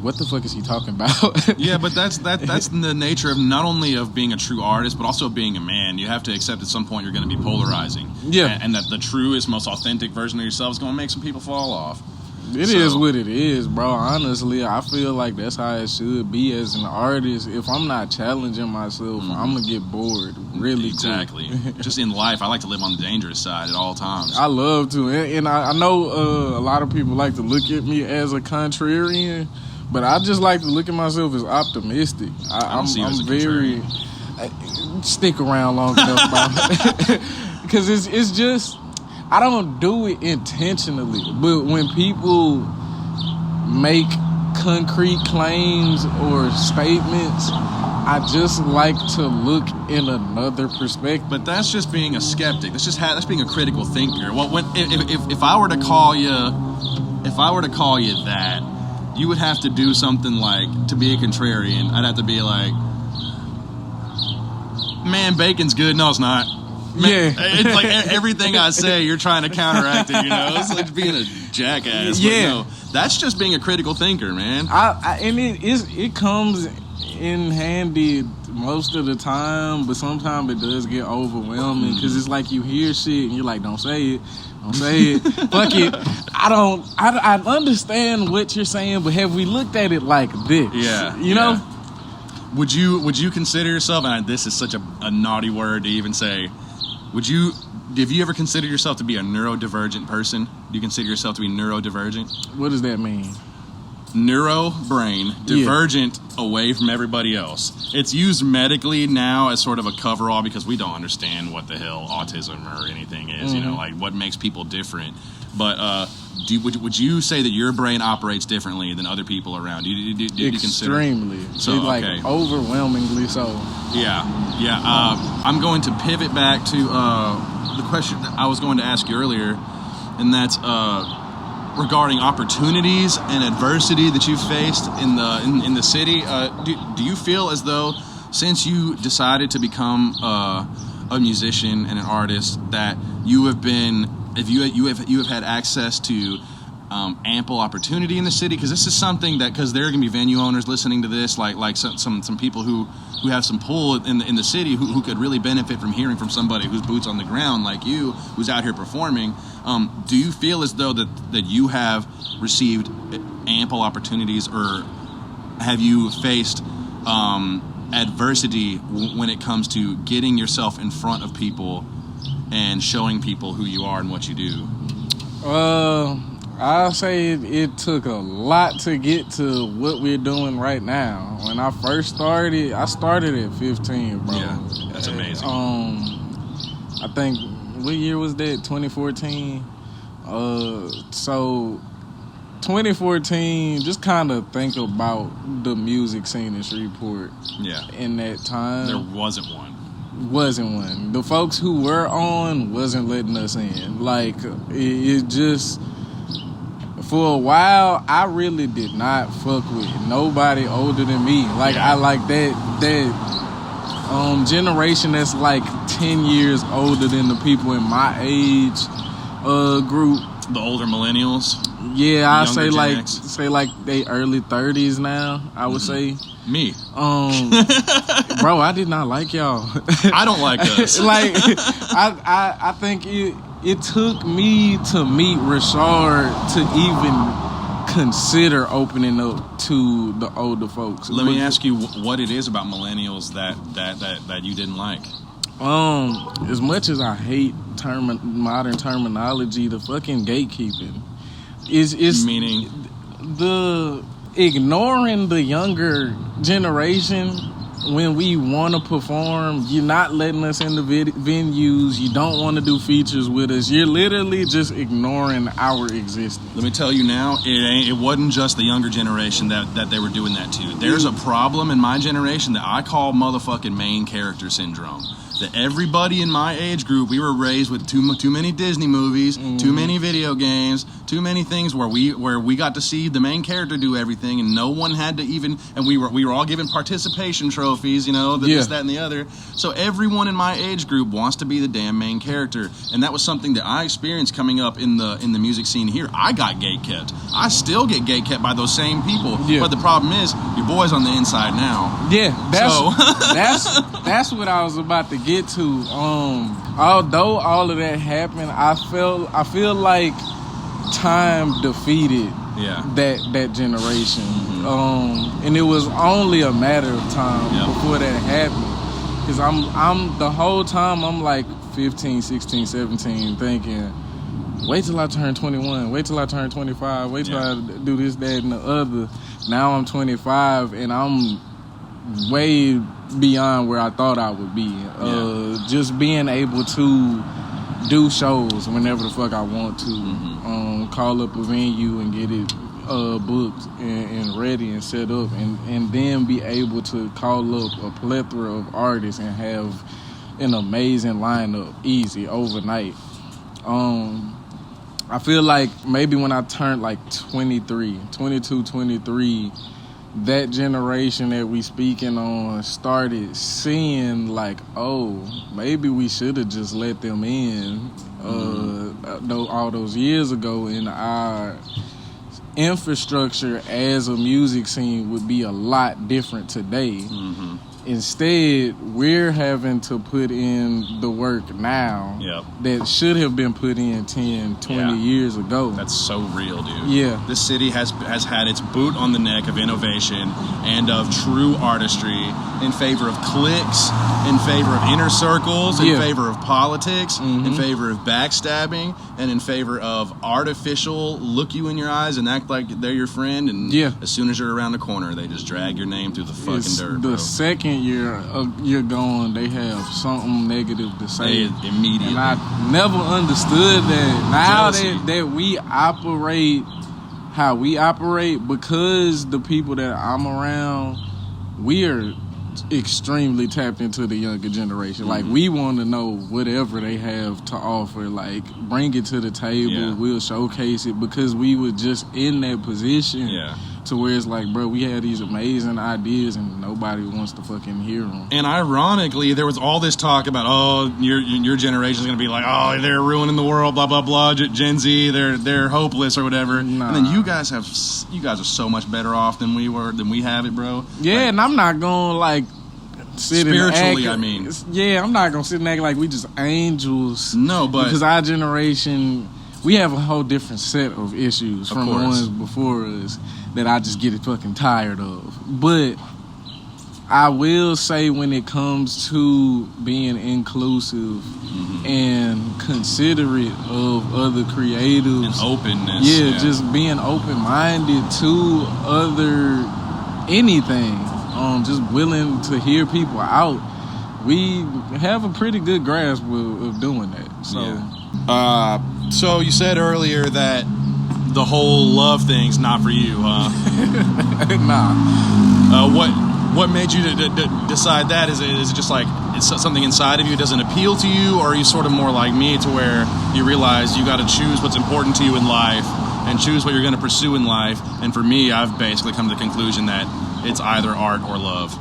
what the fuck is he talking about? Yeah, but that's the nature of not only of being a true artist, but also being a man. You have to accept at some point you're going to be polarizing. Yeah. And that the truest, most authentic version of yourself is going to make some people fall off. It is what it is, bro. Honestly, I feel like that's how it should be as an artist. If I'm not challenging myself, I'm going to get bored really Exactly. quick. Just in life, I like to live on the dangerous side at all times. I love to. And I know a lot of people like to look at me as a contrarian, but I just like to look at myself as optimistic. I'm very... stick around long enough, bro. Because it's just... I don't do it intentionally, but when people make concrete claims or statements, I just like to look in another perspective. But that's just being a skeptic. That's being a critical thinker. Well, if I were to call you that, you would have to do something like, to be a contrarian, I'd have to be like, man, bacon's good. No, it's not. Man, it's like everything I say, you're trying to counteract it, you know? It's like being a jackass. Yeah. But no, that's just being a critical thinker, man. And it comes in-handed most of the time, but sometimes it does get overwhelming because it's like you hear shit and you're like, don't say it. Fuck it. I understand what you're saying, but have we looked at it like this? Yeah. You know? Would you consider yourself, and this is such a naughty word to even say, have you ever considered yourself to be a neurodivergent person? Do you consider yourself to be neurodivergent? What does that mean? Neuro brain, divergent away from everybody else. It's used medically now as sort of a coverall because we don't understand what the hell autism or anything is, you know, like what makes people different. But would you say that your brain operates differently than other people around? Do you consider? Extremely. So, like overwhelmingly so. Yeah. I'm going to pivot back to the question I was going to ask you earlier, and that's regarding opportunities and adversity that you've faced in the city. Do you feel as though since you decided to become a musician and an artist that you have been, if you have had access to ample opportunity in the city? Because this is something that, because there are going to be venue owners listening to this, like some people who have some pull in the city who could really benefit from hearing from somebody who's boots on the ground like you, who's out here performing. Do you feel as though that you have received ample opportunities, or have you faced adversity when it comes to getting yourself in front of people and showing people who you are and what you do? I'll say it took a lot to get to what we're doing right now. When I first started, I started at 15, bro. Yeah, that's amazing. I think, what year was that? 2014? So 2014, just kind of think about the music scene in Shreveport. Yeah. In that time. There wasn't one. The folks who were on wasn't letting us in. Like, it just... For a while, I really did not fuck with nobody older than me. Like, I like that generation that's like 10 years older than the people in my age group. The older millennials. Yeah, I say like they early 30s now. I would say. Me. Bro, I did not like y'all. I don't like us. Like, I think it took me to meet Rashard to even consider opening up to the older folks. Let me ask you what it is about millennials that you didn't like. As much as I hate modern terminology, the fucking gatekeeping is meaning the ignoring the younger generation. When we want to perform, you're not letting us in the venues. You don't want to do features with us. You're literally just ignoring our existence. Let me tell you now, it wasn't just the younger generation that they were doing that to. There's a problem in my generation that I call motherfucking main character syndrome. That everybody in my age group, we were raised with too many Disney movies, too many video games, too many things where we got to see the main character do everything, and no one had to even, and we were all given participation trophies, you know, this, that, and the other. So everyone in my age group wants to be the damn main character, and that was something that I experienced coming up in the music scene here. I got gatekept. I still get gatekept by those same people. Yeah. But the problem is, your boy's on the inside now. Yeah, that's what I was about to get to. Although all of that happened, I feel like time defeated that generation. And it was only a matter of time before that happened. Because I'm the whole time I'm like 15, 16, 17 thinking, wait till I turn 21, wait till I turn 25, wait till I do this, that, and the other. Now I'm 25 and I'm way beyond where I thought I would be. Just being able to do shows whenever the fuck I want to. Call up a venue and get it booked and ready and set up, and then be able to call up a plethora of artists and have an amazing lineup easy overnight. I feel like maybe when I turned like 22, 23, that generation that we speaking on started seeing like, oh, maybe we should have just let them in all those years ago in our infrastructure as a music scene would be a lot different today. Mm-hmm. Instead, we're having to put in the work now that should have been put in 10, 20 years ago. That's so real, dude. Yeah. This city has had its boot on the neck of innovation and of true artistry in favor of cliques, in favor of inner circles, in favor of politics, in favor of backstabbing, and in favor of artificial look you in your eyes and act like they're your friend, and as soon as you're around the corner, they just drag your name through the fucking dirt, bro. The second you're gone, they have something negative to say. Immediately. And I never understood that. Now that we operate how we operate, because the people that I'm around, we are extremely tapped into the younger generation. Like, we want to know whatever they have to offer. Like, bring it to the table. We'll showcase it, because we were just in that position to where it's like, bro, we had these amazing ideas and nobody wants to fucking hear them. And ironically, there was all this talk about, oh, your generation's going to be like, oh, they're ruining the world, blah, blah, blah, Gen Z, they're hopeless or whatever. Nah. And then you guys are so much better off than we have it, bro. Yeah, like, and I'm not going to, like, sit spiritually, and act, I mean. Yeah, I'm not going to sit and act like we just angels. No, but... Because our generation, we have a whole different set of issues from the ones before us that I just get fucking tired of. But I will say, when it comes to being inclusive and considerate of other creatives. And openness. Just being open-minded to anything. Just willing to hear people out. We have a pretty good grasp of doing that. So, so you said earlier that the whole love thing's not for you, huh? Nah. What made you decide that? Is it just like it's something inside of you doesn't appeal to you, or are you sort of more like me, to where you realize you got to choose what's important to you in life and choose what you're going to pursue in life? And for me, I've basically come to the conclusion that it's either art or love.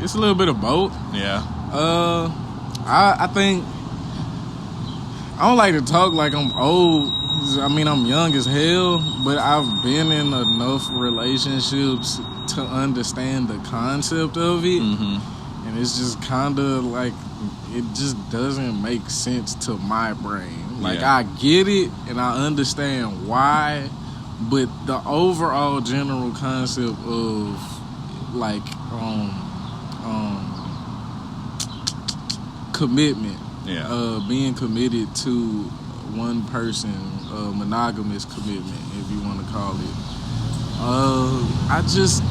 It's a little bit of both. Yeah. I think I don't like to talk like I'm old. I mean, I'm young as hell, but I've been in enough relationships to understand the concept of it. And it's just kind of like, it just doesn't make sense to my brain. Like, I get it and I understand why, but the overall general concept of, like, commitment, being committed to one person, monogamous commitment, if you want to call it, I just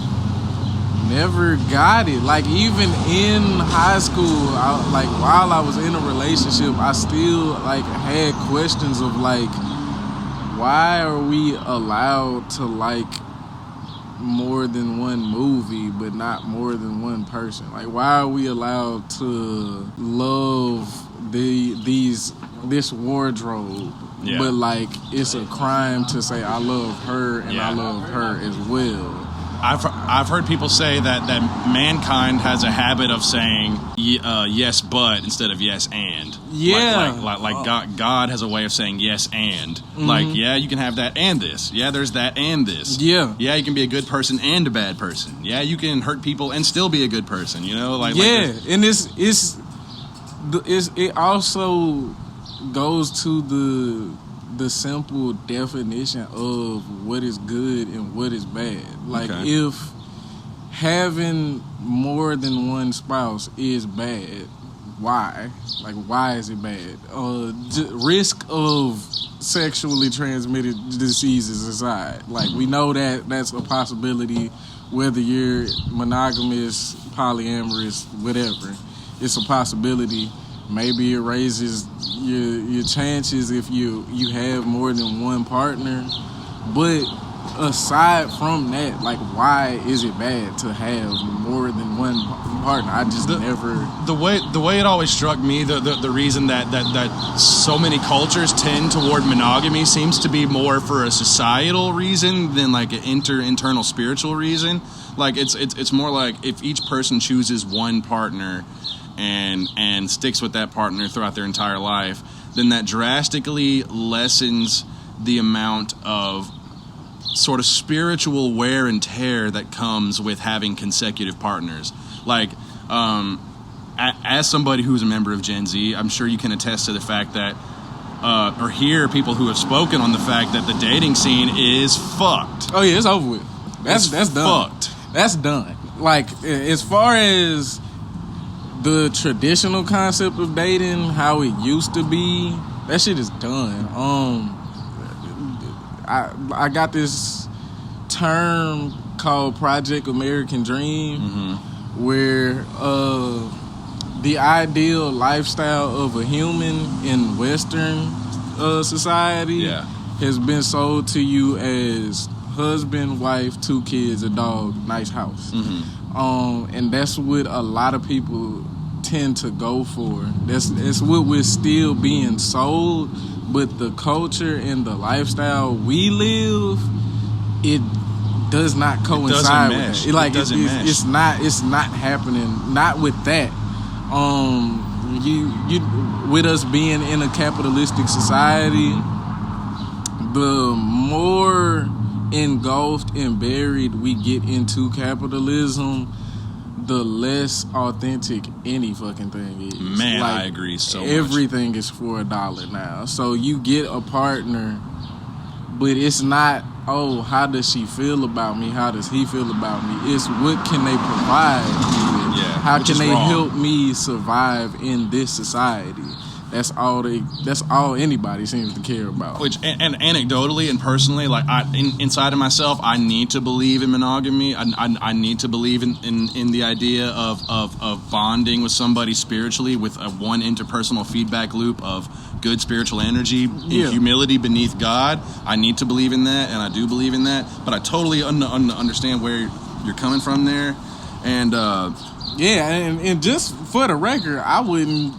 never got it. Like, even in high school, while I was in a relationship, I still, like, had questions of, like, why are we allowed to like more than one movie but not more than one person? Like, why are we allowed to love this wardrobe, but like it's a crime to say I love her and I love her as well? I've heard people say that mankind has a habit of saying yes but instead of yes and. Like God has a way of saying yes and. Like, you can have that and this. Yeah, there's that and this. Yeah, you can be a good person and a bad person. Yeah, you can hurt people and still be a good person. You know, and it also goes to the simple definition of what is good and what is bad. Like, if having more than one spouse is bad, why? Like, why is it bad? Risk of sexually transmitted diseases aside, like, we know that that's a possibility, whether you're monogamous, polyamorous, whatever. It's a possibility. Maybe it raises your chances if you have more than one partner. But aside from that, like, why is it bad to have more than one partner? I just never... The way it always struck me, the reason that so many cultures tend toward monogamy seems to be more for a societal reason than like an internal spiritual reason. Like, it's more like if each person chooses one partner and sticks with that partner throughout their entire life, then that drastically lessens the amount of sort of spiritual wear and tear that comes with having consecutive partners. Like, as somebody who's a member of Gen Z, I'm sure you can attest to the fact that, or hear people who have spoken on the fact that the dating scene is fucked. Oh yeah, it's over with. That's done. Fucked. That's done. Like, as far as the traditional concept of dating, how it used to be, that shit is done. I got this term called Project American Dream, where the ideal lifestyle of a human in Western society has been sold to you as husband, wife, 2 kids, a dog, nice house. And that's what a lot of people tend to go for. That's what we're still being sold, but the culture and the lifestyle we live, it does not coincide with that. It's not happening. Not with that. You with us being in a capitalistic society, the more engulfed and buried we get into capitalism, the less authentic any fucking thing is. Man, I agree so much. Everything is for $1 now. So you get a partner, but it's not, oh, how does she feel about me? How does he feel about me? It's what can they provide? How can they help me survive in this society? That's all anybody seems to care about. Which, and anecdotally and personally, like inside of myself, I need to believe in monogamy. I need to believe in the idea of bonding with somebody spiritually with one interpersonal feedback loop of good spiritual energy and humility beneath God. I need to believe in that, and I do believe in that. But I totally understand where you're coming from there, and and just for the record, I wouldn't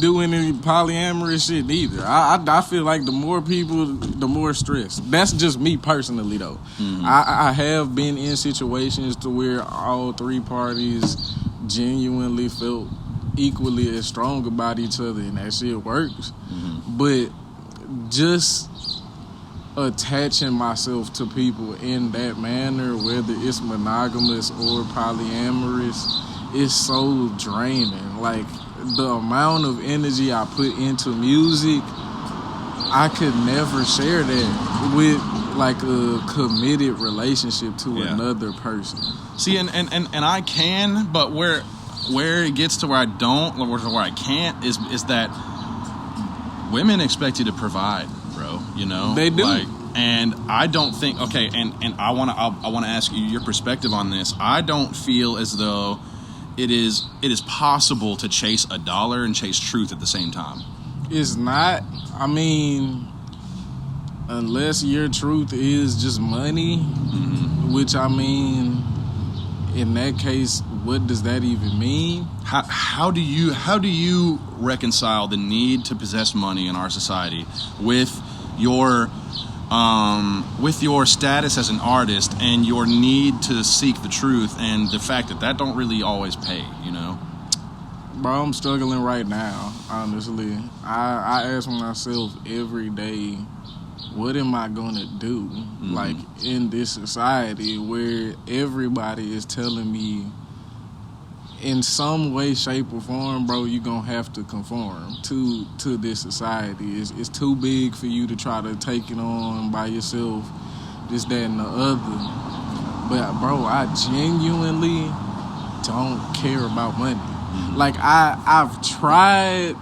do any polyamorous shit either. I feel like the more people, the more stress. That's just me personally, though. I have been in situations to where all 3 parties genuinely felt equally as strong about each other, and that shit works. But just attaching myself to people in that manner, whether it's monogamous or polyamorous, is so draining. Like, the amount of energy I put into music, I could never share that with like a committed relationship to another person. See, and I can, but where it gets to where I don't, or where I can't, is that women expect you to provide, bro. You know, they do. Like, and I don't think and I want to ask you your perspective on this. I don't feel as though it is possible to chase $1 and chase truth at the same time. It's not. I mean, unless your truth is just money, which, I mean, in that case, what does that even mean? How do you reconcile the need to possess money in our society with your status as an artist and your need to seek the truth and the fact that don't really always pay, you know? Bro, I'm struggling right now, honestly. I ask myself every day, what am I gonna do? Like, in this society where everybody is telling me in some way, shape, or form, bro, you're gonna have to conform to this society. It's too big for you to try to take it on by yourself, this, that, and the other. But, bro, I genuinely don't care about money. Like, I've tried.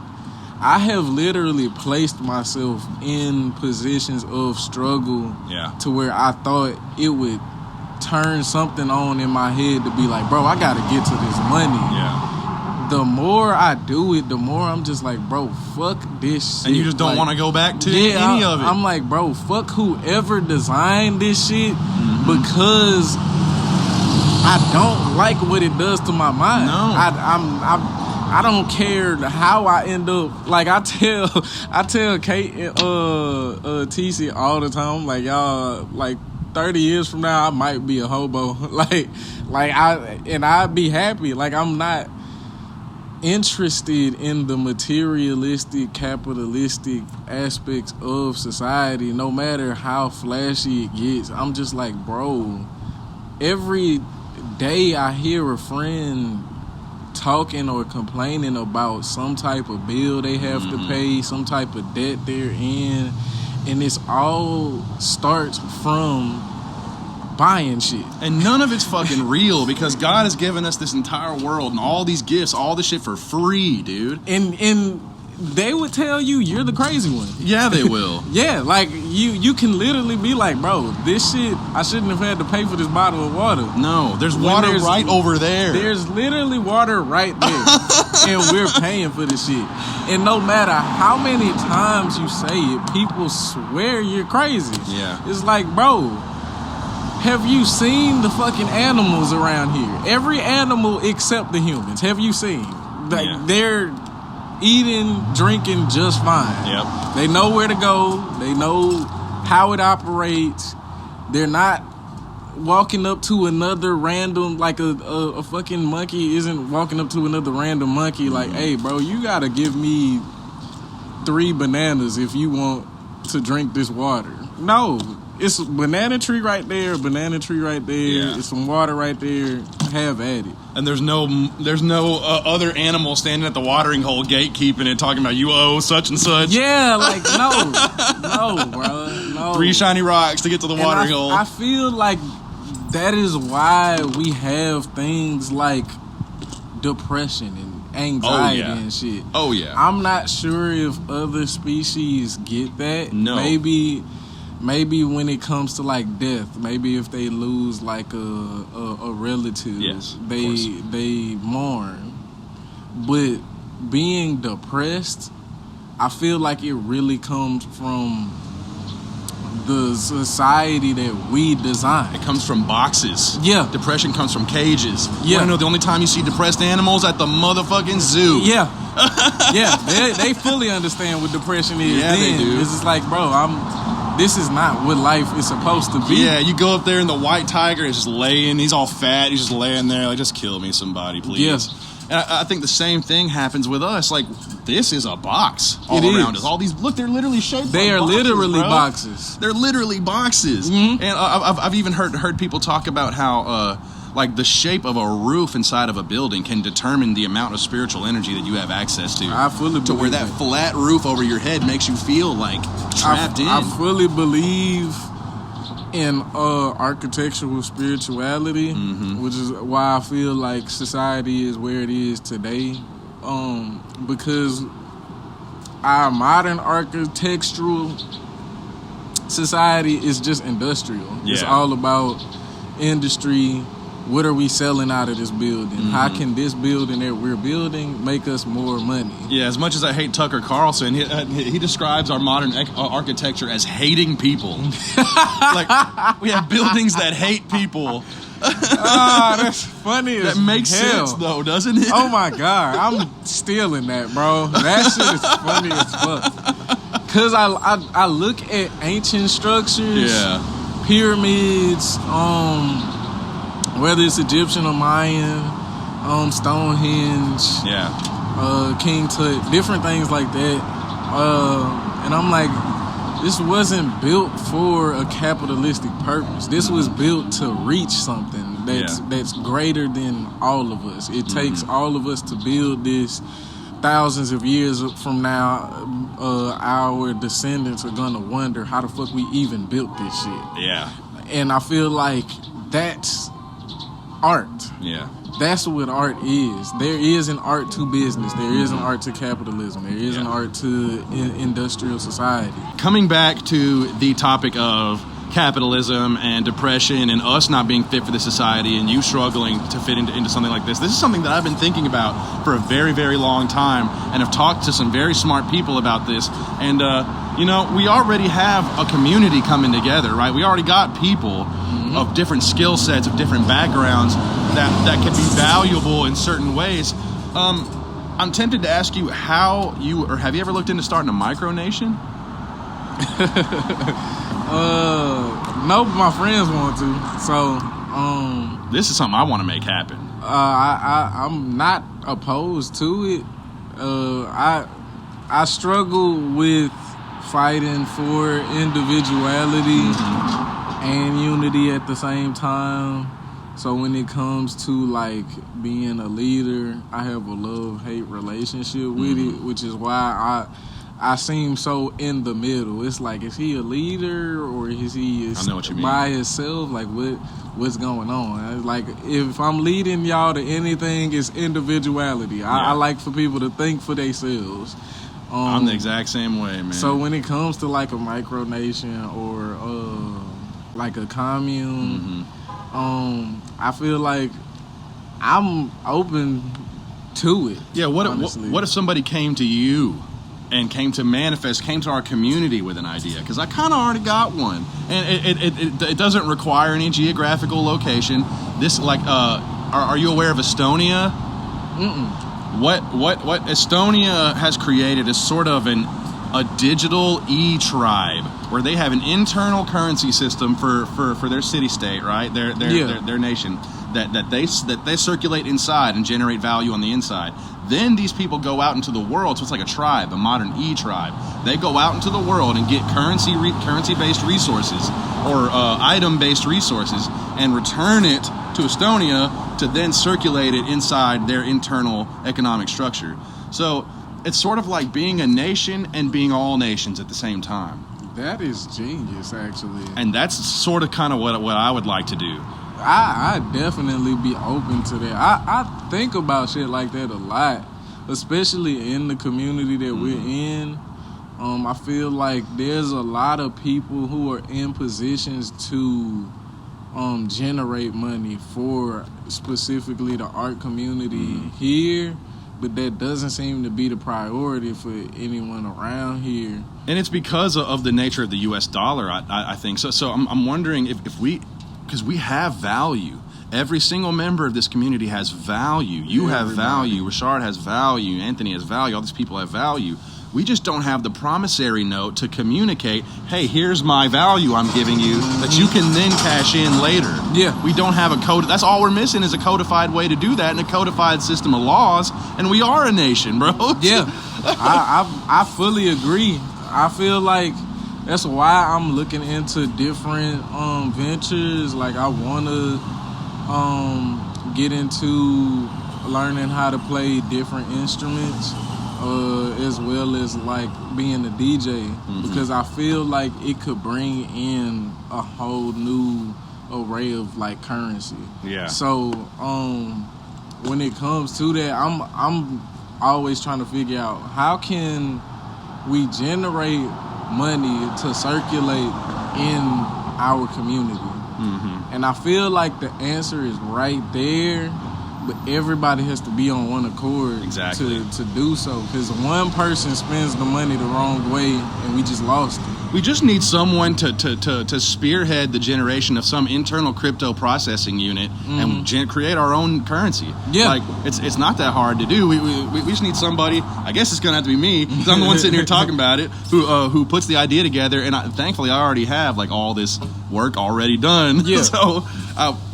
I have literally placed myself in positions of struggle to where I thought it would turn something on in my head to be like, bro, I gotta get to this money. The more I do it, the more I'm just like, bro, fuck this shit. And you just don't want to go back to any of it. I'm like, bro, fuck whoever designed this shit, because I don't like what it does to my mind. No. I don't care how I end up. Like, I tell Kate and TC all the time, like, y'all, like, 30 years from now, I might be a hobo. I'd be happy. Like, I'm not interested in the materialistic, capitalistic aspects of society, no matter how flashy it gets. I'm just like, bro, every day I hear a friend talking or complaining about some type of bill they have to pay, some type of debt they're in, and it's all starts from buying shit. And none of it's fucking real, because God has given us this entire world and all these gifts, all this shit for free, dude. And they would tell you you're the crazy one. Yeah, they will. Yeah, like you can literally be like, bro, this shit, I shouldn't have had to pay for this bottle of water. No, there's water right over there. There's literally water right there. And we're paying for this shit. And no matter how many times you say it, people swear you're crazy. Yeah. It's like, bro, have you seen the fucking animals around here? Every animal except the humans. Have you seen? Like, they're eating, drinking just fine. Yep. They know where to go. They know how it operates. They're not walking up to another random, like a fucking monkey isn't walking up to another random monkey like, hey, bro, you gotta give me 3 bananas if you want to drink this water. No. It's a banana tree right there, banana tree right there. Yeah. It's some water right there. Have at it. And there's no other animal standing at the watering hole gatekeeping it, talking about you owe such and such. Yeah, like no, bro, no. 3 shiny rocks to get to the watering hole. I feel like that is why we have things like depression and anxiety and shit. Oh yeah. I'm not sure if other species get that. No. Maybe when it comes to like death, maybe if they lose like a relative, they mourn. But being depressed, I feel like it really comes from the society that we design. It comes from boxes. Yeah. Depression comes from cages. Yeah. You wanna know the only time you see depressed animals? At the motherfucking zoo. Yeah. Yeah. They fully understand what depression is. Yeah, then. they do. It's just like, bro, this is not what life is supposed to be. Yeah, you go up there and the white tiger is just laying. He's all fat. He's just laying there like, just kill me, somebody, please. Yeah. And I think the same thing happens with us. Like, this is a box all It around is. us. All these, look, they're literally shaped. They like are boxes, literally bro. boxes. They're literally boxes. Mm-hmm. And I've even heard people talk about how like the shape of a roof inside of a building can determine the amount of spiritual energy that you have access to. I fully believe to where that flat roof over your head makes you feel like trapped in. I fully believe in architectural spirituality, which is why I feel like society is where it is today. Because our modern architectural society is just industrial. Yeah. It's all about industry. What are we selling out of this building? How can this building that we're building make us more money? Yeah, as much as I hate Tucker Carlson, he describes our modern architecture as hating people. Like, we have buildings that hate people. That's funny as That makes hell. sense, though, doesn't it? Oh my God, I'm stealing that, bro. That shit is funny as fuck. Cause I look at ancient structures, pyramids, whether it's Egyptian or Mayan, Stonehenge, King Tut, different things like that. And I'm like, this wasn't built for a capitalistic purpose. This was built to reach something that's greater than all of us. It takes all of us to build this. Thousands of years from now, our descendants are gonna wonder how the fuck we even built this shit. Yeah. And I feel like that's art. Yeah. That's what art is. There is an art to business. There is an art to capitalism. There is an art to industrial society. Coming back to the topic of capitalism and depression and us not being fit for the society and you struggling to fit into something like this is something that I've been thinking about for a very, very long time, and have talked to some very smart people about this. And, we already have a community coming together, right? We already got people of different skill sets, of different backgrounds that can be valuable in certain ways. I'm tempted to ask you have you ever looked into starting a micronation? No, but my friends want to. So, this is something I want to make happen. I'm not opposed to it. I struggle with fighting for individuality and unity at the same time. So when it comes to like being a leader, I have a love-hate relationship with it, which is why I seem so in the middle. It's like, is he a leader or is he I know what you mean. by himself? Like what's going on? Like if I'm leading y'all to anything, it's individuality. I like for people to think for themselves. I'm the exact same way, man. So when it comes to like a micronation or like a commune, I feel like I'm open to it. Yeah, what if somebody came to you and came to our community with an idea? Because I kind of already got one, and it doesn't require any geographical location. This like, are you aware of Estonia? What Estonia has created is sort of a digital e-tribe where they have an internal currency system for their city-state, right? Their nation that they circulate inside and generate value on the inside. Then these people go out into the world, so it's like a tribe, a modern e-tribe. They go out into the world and get currency-based resources or item-based resources and return it to Estonia to then circulate it inside their internal economic structure. So it's sort of like being a nation and being all nations at the same time. That is genius, actually. And that's sort of kind of what I would like to do. I'd definitely be open to that. I think about shit like that a lot, especially in the community that we're in. I feel like there's a lot of people who are in positions to generate money for specifically the art community here, but that doesn't seem to be the priority for anyone around here. And it's because of the nature of the U.S. dollar, I think. So I'm wondering if we... Because we have value. Every single member of this community has value. You have value. Rashard has value. Anthony has value. All these people have value. We just don't have the promissory note to communicate, hey, here's my value I'm giving you that you can then cash in later. Yeah. We don't have a code. That's all we're missing is a codified way to do that and a codified system of laws. And we are a nation, bro. Yeah. I fully agree. I feel like that's why I'm looking into different ventures. Like I want to get into learning how to play different instruments, as well as like being a DJ, because I feel like it could bring in a whole new array of like currency. Yeah. So when it comes to that, I'm always trying to figure out how can we generate money to circulate in our community. And I feel like the answer is right there, but everybody has to be on one accord to do so, because one person spends the money the wrong way and we just lost it. We just need someone to spearhead the generation of some internal crypto processing unit and create our own currency. Yeah. Like, it's not that hard to do. We just need somebody, I guess it's going to have to be me, because I'm the one sitting here talking about it, who puts the idea together, and thankfully I already have like all this work already done. Yeah. So,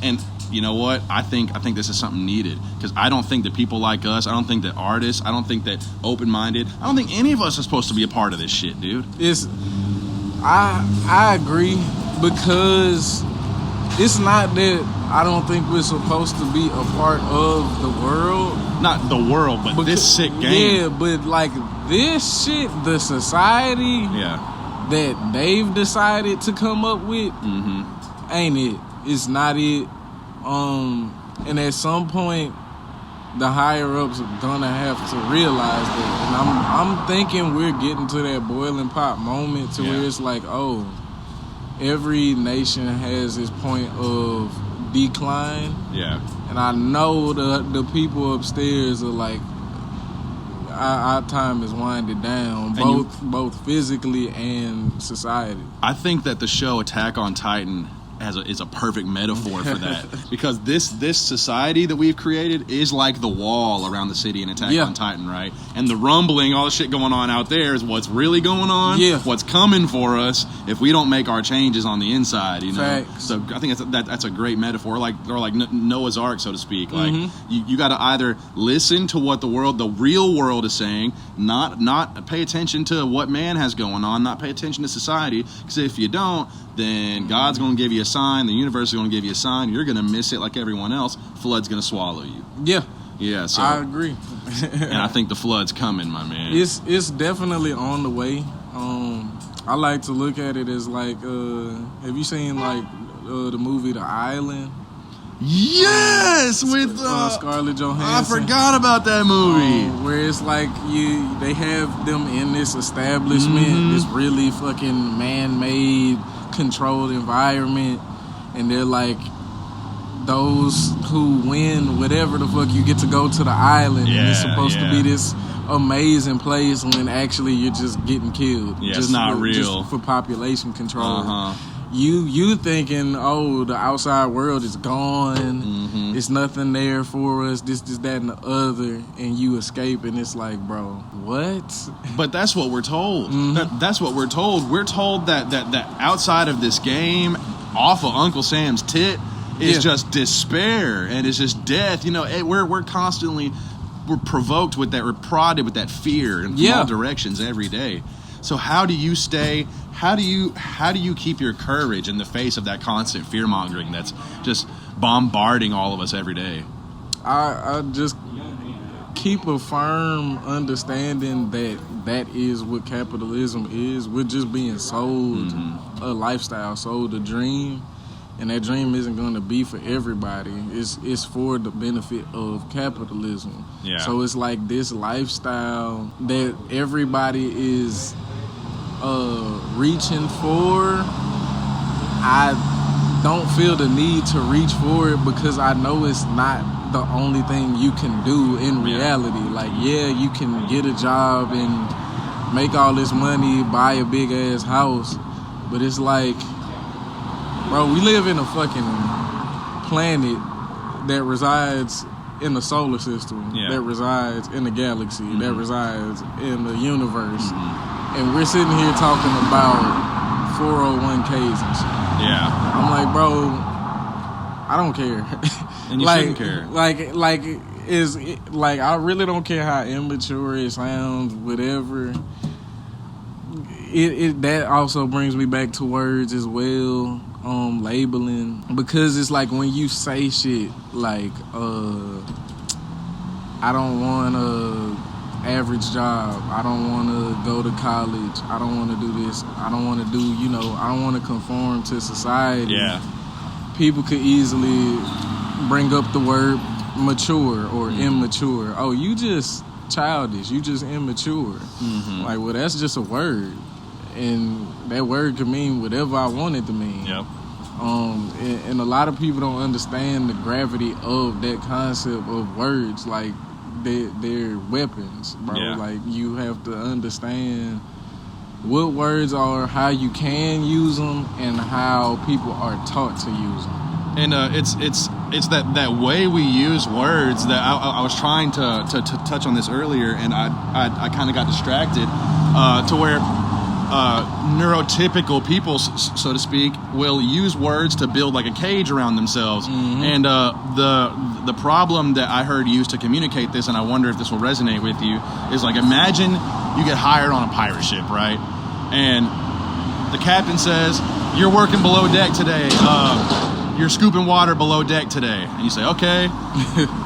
and you know what? I think this is something needed, because I don't think that people like us, I don't think that artists, I don't think that open-minded, I don't think any of us are supposed to be a part of this shit, dude. I agree, because it's not that I don't think we're supposed to be a part of the world. Not the world, but this sick game. Yeah, but like this shit, the society that they've decided to come up with, ain't it? It's not it. And at some point, the higher ups are gonna have to realize that. And I'm thinking we're getting to that boiling pot moment to where it's like, oh, every nation has its point of decline. Yeah. And I know the people upstairs are like, our time is winding down, both physically and society. I think that the show Attack on Titan is a perfect metaphor for that, because this society that we've created is like the wall around the city in Attack on Titan, right? And the rumbling, all the shit going on out there is what's really going on, what's coming for us if we don't make our changes on the inside, you know. Facts. So I think that's a great metaphor, like Noah's Ark, so to speak. Like you got to either listen to what the real world is saying, not pay attention to what man has going on, not pay attention to society, because if you don't, then God's going to give you a sign, the universe is going to give you a sign, you're going to miss it like everyone else, flood's going to swallow you. Yeah, so I agree. And I think the flood's coming, my man. It's definitely on the way. I like to look at it as like, have you seen like the movie The Island? Yes, with Scarlett Johansson. I forgot about that movie. Where it's like they have them in this establishment, this really fucking man-made, controlled environment, and they're like, those who win whatever the fuck, you get to go to the island, and it's supposed to be this amazing place when actually you're just getting killed. Yeah, it's not real. Just for population control. You thinking, oh, the outside world is gone, it's nothing there for us, this, that, and the other, and you escape, and it's like, bro, what? But that's what we're told. That's what we're told. We're told that outside of this game, off of Uncle Sam's tit, is just despair, and it's just death. You know, we're constantly, we're provoked with that, we're prodded with that fear in all directions every day. So how do you keep your courage in the face of that constant fear mongering that's just bombarding all of us every day? I just keep a firm understanding that is what capitalism is. We're just being sold a lifestyle, sold a dream, and that dream isn't going to be for everybody. It's for the benefit of capitalism. Yeah. So it's like this lifestyle that everybody is reaching for. I don't feel the need to reach for it because I know it's not the only thing you can do in reality. Like, you can get a job and make all this money, buy a big ass house, but it's like, bro, we live in a fucking planet that resides in the solar system, that resides in the galaxy, that resides in the universe. And we're sitting here talking about 401ks and shit. Yeah. I'm like, bro, I don't care. And you shouldn't care. I really don't care how immature it sounds, whatever. It that also brings me back to words as well, labeling. Because it's like when you say shit like, I don't want a average job, I don't want to go to college, I don't want to do this, I don't want to do, I don't want to conform to society. People could easily bring up the word mature or immature. Oh, you just childish, you just immature. Like, well, that's just a word, and that word could mean whatever I want it to mean. And a lot of people don't understand the gravity of that concept of words. Like, they're weapons, bro. Like, you have to understand what words are, how you can use them, and how people are taught to use them. And it's that way we use words that I was trying to touch on this earlier, and I kind of got distracted to where neurotypical people, so to speak, will use words to build like a cage around themselves. And the problem that I heard used to communicate this, and I wonder if this will resonate with you, is like, imagine you get hired on a pirate ship, right? And the captain says, you're working below deck today. You're scooping water below deck today. And you say, okay.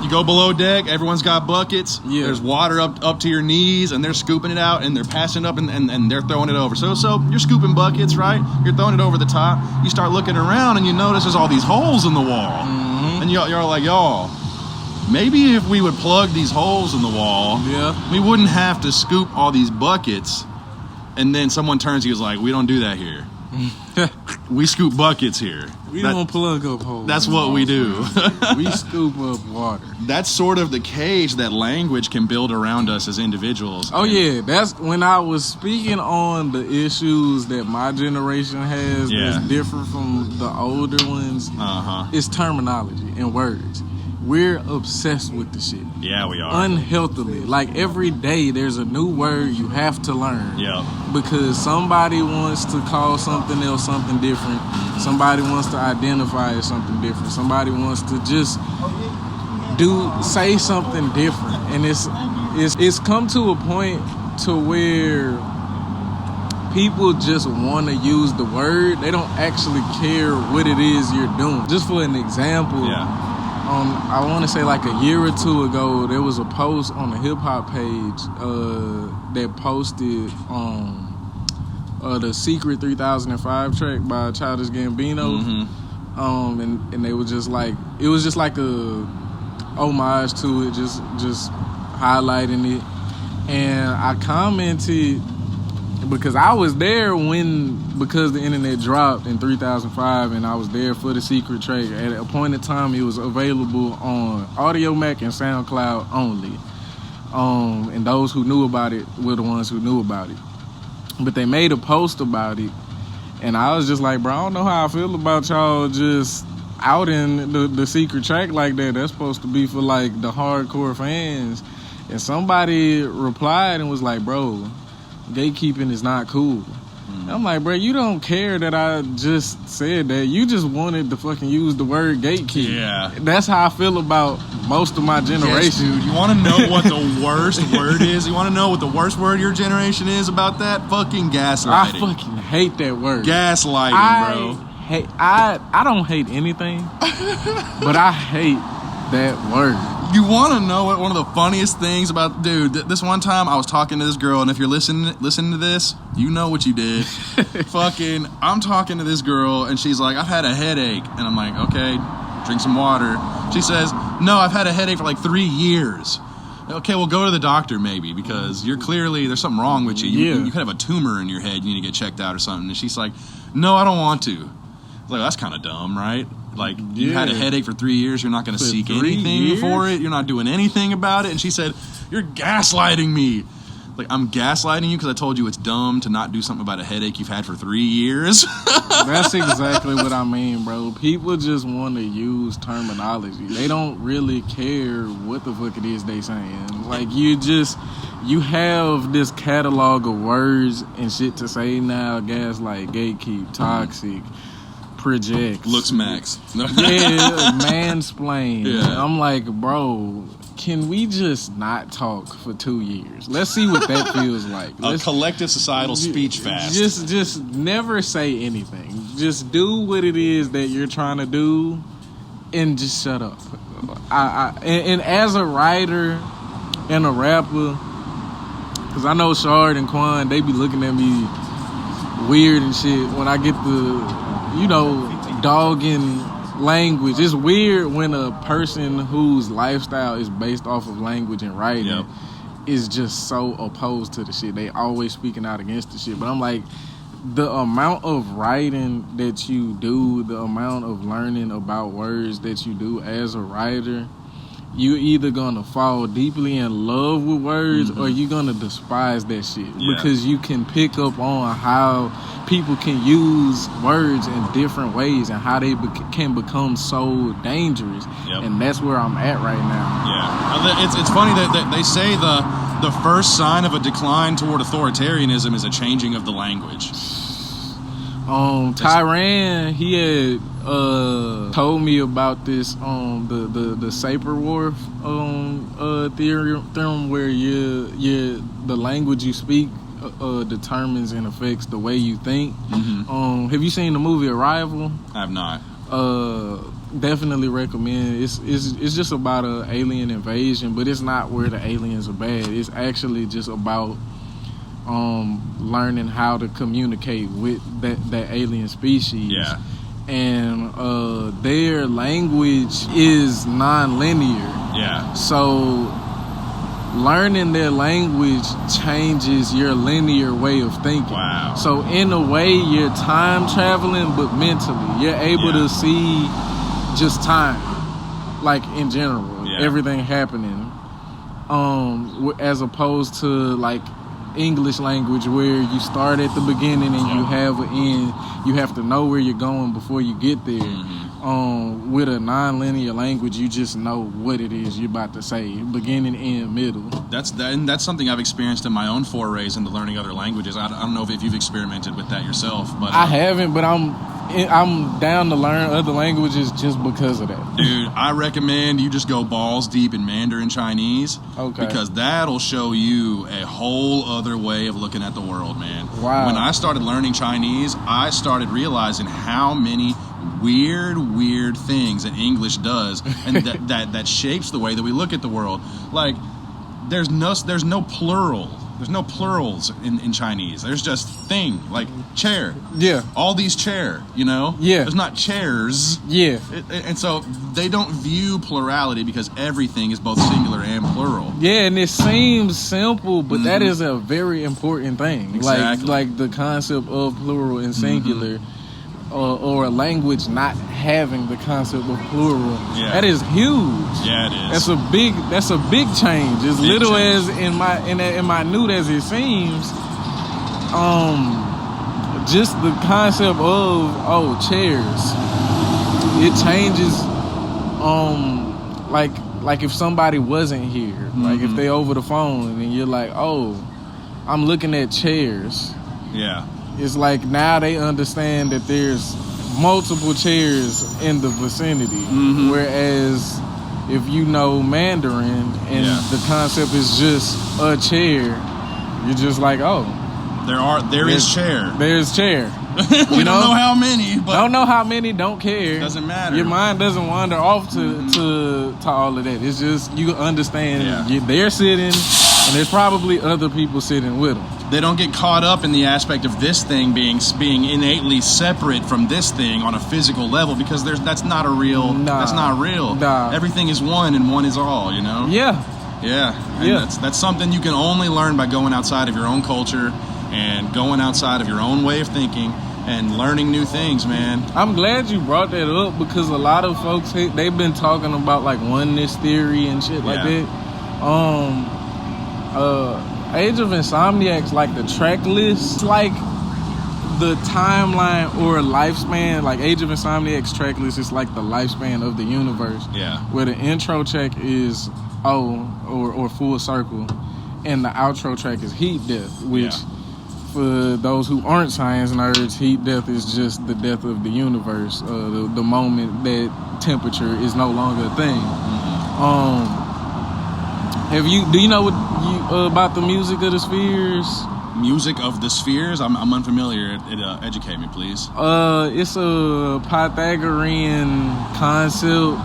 You go below deck, everyone's got buckets. There's water up to your knees, and they're scooping it out, and they're passing it up, and they're throwing it over. So you're scooping buckets, right? You're throwing it over the top. You start looking around, and you notice there's all these holes in the wall. And you're like, y'all, maybe if we would plug these holes in the wall, we wouldn't have to scoop all these buckets. And then someone turns to you and is like, we don't do that here. We scoop buckets here. We don't plug up holes. That's what we do. We scoop up water. That's sort of the cage that language can build around us as individuals. Oh, yeah. That's when I was speaking on the issues that my generation has that's different from the older ones. It's terminology and words. We're obsessed with the shit. Yeah, we are. Unhealthily. Like, every day there's a new word you have to learn. Yeah. Because somebody wants to call something else something different. Somebody wants to identify as something different. Somebody wants to just say something different. And it's come to a point to where people just want to use the word. They don't actually care what it is you're doing. Just for an example, I want to say like a year or two ago, there was a post on the hip hop page that posted the Secret 3005 track by Childish Gambino, and they were just like, it was just like a homage to it, just highlighting it, and I commented because I was there because the internet dropped in 3005, and I was there for the Secret track. At a point in time, it was available on Audio Mack and SoundCloud only. And those who knew about it were the ones who knew about it. But they made a post about it, and I was just like, bro, I don't know how I feel about y'all just outing the Secret track like that. That's supposed to be for like the hardcore fans. And somebody replied and was like, bro, gatekeeping is not cool. I'm like, bro, you don't care that I just said that. You just wanted to fucking use the word gatekeep. Yeah. That's how I feel about most of my generation. Yes, dude. You want to know what the worst word is? You want to know what the worst word your generation is about that? Fucking gaslighting. I fucking hate that word. Gaslighting, bro. I don't hate anything, but I hate that word. You want to know what one of the funniest things about, dude, this one time I was talking to this girl, and if you're listening to this, you know what you did. Fucking, I'm talking to this girl, and she's like, I've had a headache. And I'm like, okay, drink some water. She says, no, I've had a headache for like 3 years. Okay, well, go to the doctor maybe, because you're clearly, there's something wrong with you. You could have a tumor in your head. You need to get checked out or something. And she's like, no, I don't want to. I was like, that's kind of dumb, right? Like, you had a headache for 3 years. You're not going to seek anything for it. You're not doing anything about it. And she said, you're gaslighting me. Like, I'm gaslighting you because I told you it's dumb to not do something about a headache you've had for 3 years. That's exactly what I mean, bro. People just want to use terminology. They don't really care what the fuck it is they saying. Like, you have this catalog of words and shit to say now. Gaslight, gatekeep, toxic, project, looks max. Mansplain. Yeah. I'm like, bro, can we just not talk for 2 years? Let's see what that feels like. A collective societal speech fast. Just never say anything. Just do what it is that you're trying to do, and just shut up. And as a writer and a rapper, because I know Shard and Quan, they be looking at me weird and shit when I get the, dogging language. It's weird when a person whose lifestyle is based off of language and writing is just so opposed to the shit. They always speaking out against the shit. But I'm like, the amount of writing that you do, the amount of learning about words that you do as a writer, you either gonna fall deeply in love with words or you're gonna despise that shit because you can pick up on how people can use words in different ways and how they can become so dangerous. And that's where I'm at right now. It's funny that they say the first sign of a decline toward authoritarianism is a changing of the language. Tyran, he had told me about this the Sapir-Whorf theorem where the language you speak determines and affects the way you think. Have you seen the movie Arrival? I have not. Definitely recommend. It's just about an alien invasion, but it's not where the aliens are bad. It's actually just about learning how to communicate with that alien species. And their language is non-linear. So learning their language changes your linear way of thinking. Wow. So in a way, you're time traveling, but mentally, you're able to see just time, like in general, everything happening. As opposed to like English language, where you start at the beginning and you have an end. You have to know where you're going before you get there. With a non-linear language, you just know what it is you're about to say, beginning, end, middle. That's something I've experienced in my own forays into learning other languages. I don't know if you've experimented with that yourself, but I haven't. But I'm down to learn other languages just because of that. Dude, I recommend you just go balls deep in Mandarin Chinese. Okay. Because that'll show you a whole other way of looking at the world, man. Wow. When I started learning Chinese, I started realizing how many weird things that English does, and that shapes the way that we look at the world. Like, there's no plural. There's no plurals in Chinese. There's just thing, like chair. Yeah. All these chair, you know? Yeah. There's not chairs. Yeah. And so they don't view plurality because everything is both singular and plural. Yeah, and it seems simple, but that is a very important thing. Exactly. Like the concept of plural and singular. Or a language not having the concept of plural. Yeah. That is huge. Yeah, it is. That's a big change. As big little change. As in minute as it seems, just the concept of chairs. It changes like if somebody wasn't here, like if they over the phone and you're like, I'm looking at chairs. Yeah. It's like now they understand that there's multiple chairs in the vicinity. Whereas if you know Mandarin and the concept is just a chair, you're just like, there is chair. There's chair. We don't know how many, but don't know how many, don't care. Doesn't matter. Your mind doesn't wander off to all of that. It's just you understand they're sitting and there's probably other people sitting with them. They don't get caught up in the aspect of this thing being innately separate from this thing on a physical level, because that's not real. Nah. Everything is one and one is all, you know? Yeah. And that's something you can only learn by going outside of your own culture and going outside of your own way of thinking and learning new things, man. I'm glad you brought that up, because a lot of folks, they've been talking about like oneness theory and shit like that. Age of Insomniacs, like the track list, like the timeline or lifespan, like Age of Insomniacs track list is like the lifespan of the universe. Yeah. Where the intro track is or Full Circle, and the outro track is Heat Death, which for those who aren't science nerds, heat death is just the death of the universe, the moment that temperature is no longer a thing. Do you know what about the music of the spheres? Music of the spheres? I'm unfamiliar. Educate me, please. It's a Pythagorean concept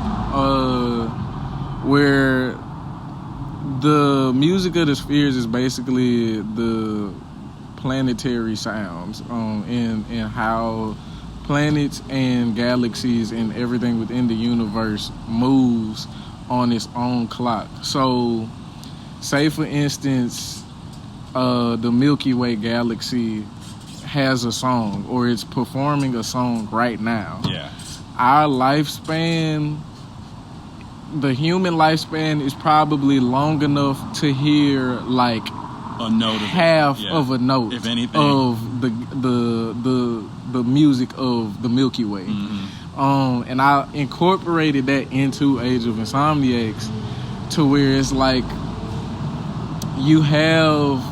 where the music of the spheres is basically the planetary sounds and how planets and galaxies and everything within the universe moves on its own clock. So, say for instance, the Milky Way galaxy has a song, or it's performing a song right now. Yeah. Our lifespan, the human lifespan, is probably long enough to hear like a note of half of a note, if anything, of the music of the Milky Way. And I incorporated that into Age of Insomniacs to where it's like you have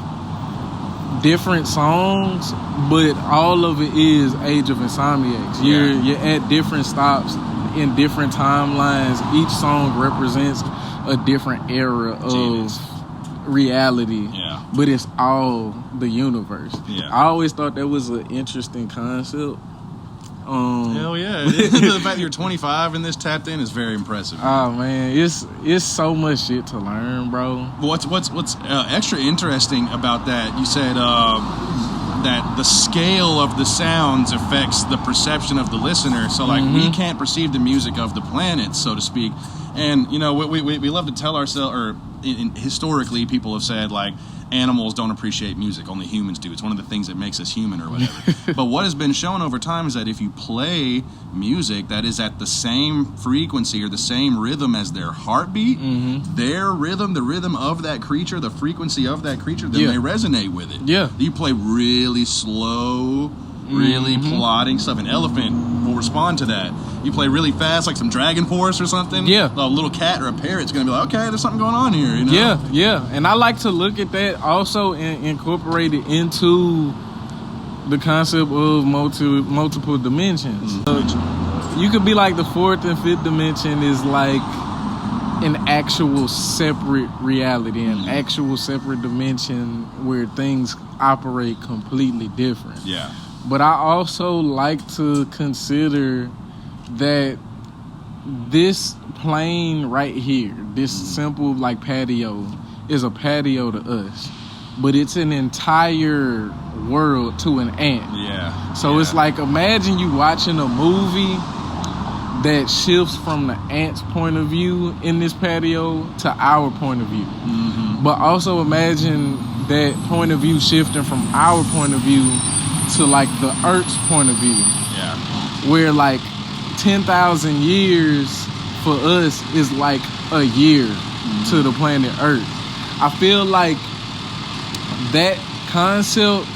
different songs, but all of it is Age of Insomniacs. You're at different stops in different timelines. Each song represents a different era of reality, but it's all the universe. I always thought that was an interesting concept. Hell yeah. The fact that you're 25 and this tapped in is very impressive. Oh man, it's so much shit to learn, bro. What's extra interesting about that, you said that the scale of the sounds affects the perception of the listener. So like we can't perceive the music of the planet, so to speak, And, you know, we love to tell ourselves, or historically people have said, like, animals don't appreciate music, only humans do. It's one of the things that makes us human or whatever. But what has been shown over time is that if you play music that is at the same frequency or the same rhythm as their heartbeat, their rhythm, the rhythm of that creature, the frequency of that creature, then they resonate with it. Yeah. You play really slow, really plodding stuff. An elephant will respond to that. You play really fast, like some Dragon Force or something. Yeah. A little cat or a parrot's going to be like, okay, there's something going on here, you know? Yeah, yeah. And I like to look at that also and incorporate it into the concept of multiple dimensions. You could be like the fourth and fifth dimension is like an actual separate reality, an actual separate dimension where things operate completely different. Yeah. But I also like to consider that this plane right here, this simple like patio, is a patio to us, but it's an entire world to an ant. Yeah. So it's like, imagine you watching a movie that shifts from the ant's point of view in this patio to our point of view. But also imagine that point of view shifting from our point of view to like the Earth's point of view. Yeah. Where like 10,000 years for us is like a year to the planet Earth. I feel like that concept,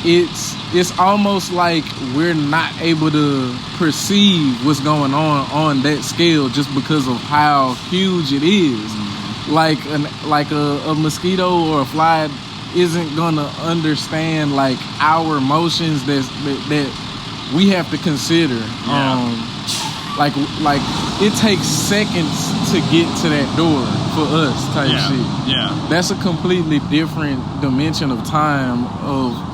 it's almost like we're not able to perceive what's going on that scale just because of how huge it is. Like a mosquito or a fly isn't gonna understand like our emotions that we have to consider. Like it takes seconds to get to that door for us type shit. Yeah. That's a completely different dimension of time of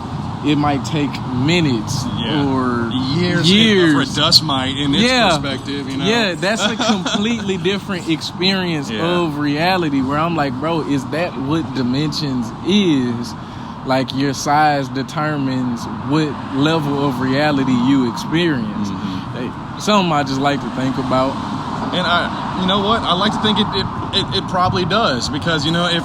it might take minutes or years for a dust mite in its perspective, you know? Yeah, that's a completely different experience of reality where I'm like, bro, is that what dimensions is? Like your size determines what level of reality you experience. Something I just like to think about. And you know what? I like to think it probably does, because, you know, if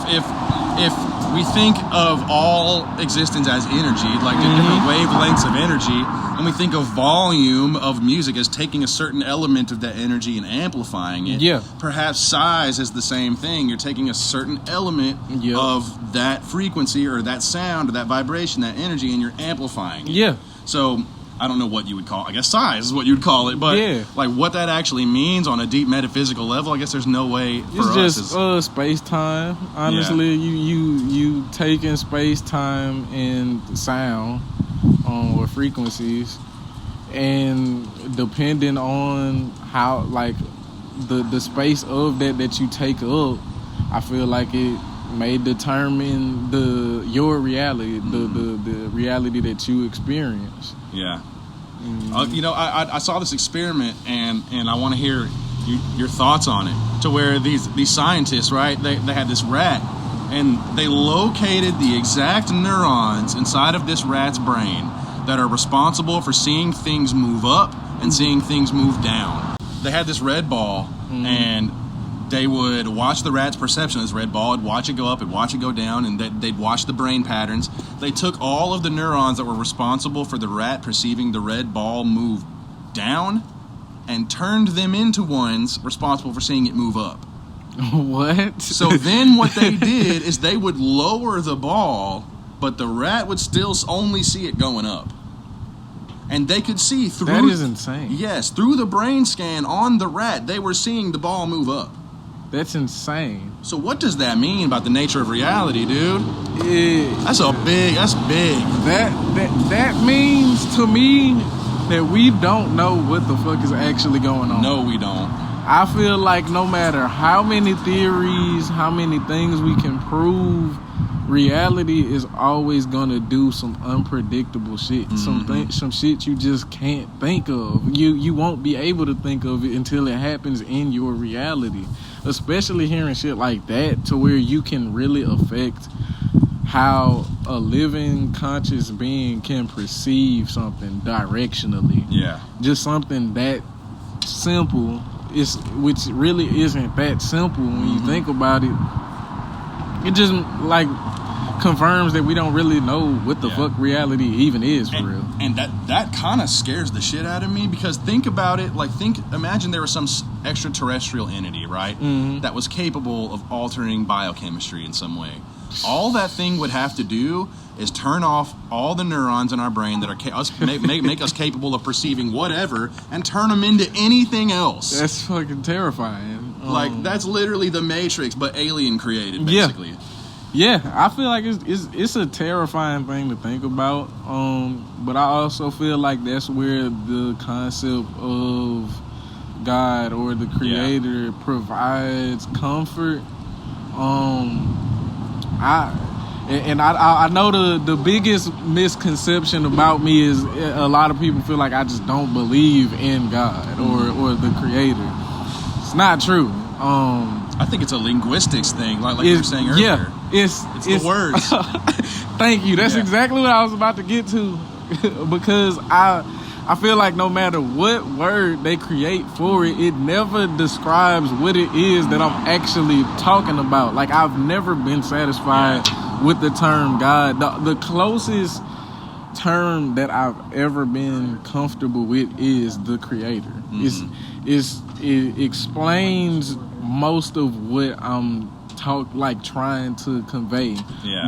we think of all existence as energy, like the different wavelengths of energy, and we think of volume of music as taking a certain element of that energy and amplifying it. Yeah. Perhaps size is the same thing. You're taking a certain element of that frequency or that sound or that vibration, that energy, and you're amplifying it. Yeah. So I don't know what you would call it. I guess size is what you would call it. But like what that actually means on a deep metaphysical level, I guess there's no way for us. It's just space-time. Honestly, you taking space-time and sound or frequencies, and depending on how, like, the space of that you take up, I feel like it may determine your reality, the reality that you experience. Yeah. You know, I saw this experiment, and I want to hear your thoughts on it. To where these scientists, right? They had this rat, and they located the exact neurons inside of this rat's brain that are responsible for seeing things move up and seeing things move down. They had this red ball, and they would watch the rat's perception of this red ball, and watch it go up and watch it go down, and they'd watch the brain patterns. They took all of the neurons that were responsible for the rat perceiving the red ball move down and turned them into ones responsible for seeing it move up. What? So then what they did is they would lower the ball, but the rat would still only see it going up. And they could see through... That is insane. Yes, through the brain scan on the rat, they were seeing the ball move up. That's insane. So what does that mean about the nature of reality, dude? That's big. That means to me that we don't know what the fuck is actually going on. No, we don't. I feel like no matter how many theories, how many things we can prove, reality is always gonna do some unpredictable shit. Some shit you just can't think of. You won't be able to think of it until it happens in your reality. Especially hearing shit like that, to where you can really affect how a living conscious being can perceive something directionally. Yeah. Just something that simple which really isn't that simple when you think about it. It just like confirms that we don't really know what the fuck reality even is for real. And that kind of scares the shit out of me, because think about it, like imagine there was some extraterrestrial entity, right, that was capable of altering biochemistry in some way. All that thing would have to do is turn off all the neurons in our brain that are make us capable of perceiving whatever, and turn them into anything else. That's fucking terrifying. Like, that's literally the Matrix, but alien created, basically. Yeah, I feel like it's a terrifying thing to think about. But I also feel like that's where the concept of God or the Creator provides comfort. I know the biggest misconception about me is a lot of people feel like I just don't believe in God or the Creator. It's not true. I think it's a linguistics thing, like you were saying earlier. Yeah, it's the words. Thank you. That's exactly what I was about to get to, because I feel like no matter what word they create for it, it never describes what it is that I'm actually talking about. Like, I've never been satisfied with the term God. The closest term that I've ever been comfortable with is the Creator. It explains most of what I'm trying to convey.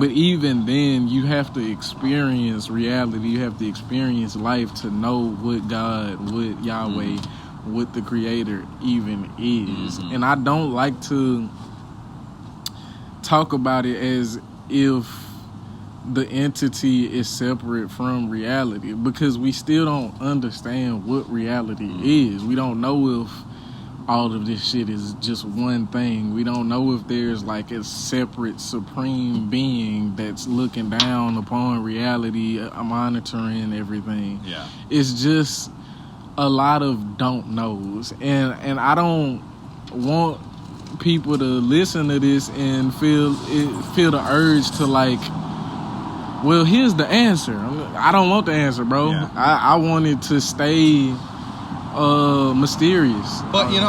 But even then, you have to experience reality. You have to experience life to know what God, what Yahweh, what the Creator even is. And I don't like to talk about it as if the entity is separate from reality, because we still don't understand what reality is. We don't know if all of this shit is just one thing. We don't know if there's like a separate supreme being that's looking down upon reality, monitoring everything. It's just a lot of don't knows, and I don't want people to listen to this and feel the urge to like, well, here's the answer. I don't want the answer, bro. I want it to stay mysterious. But in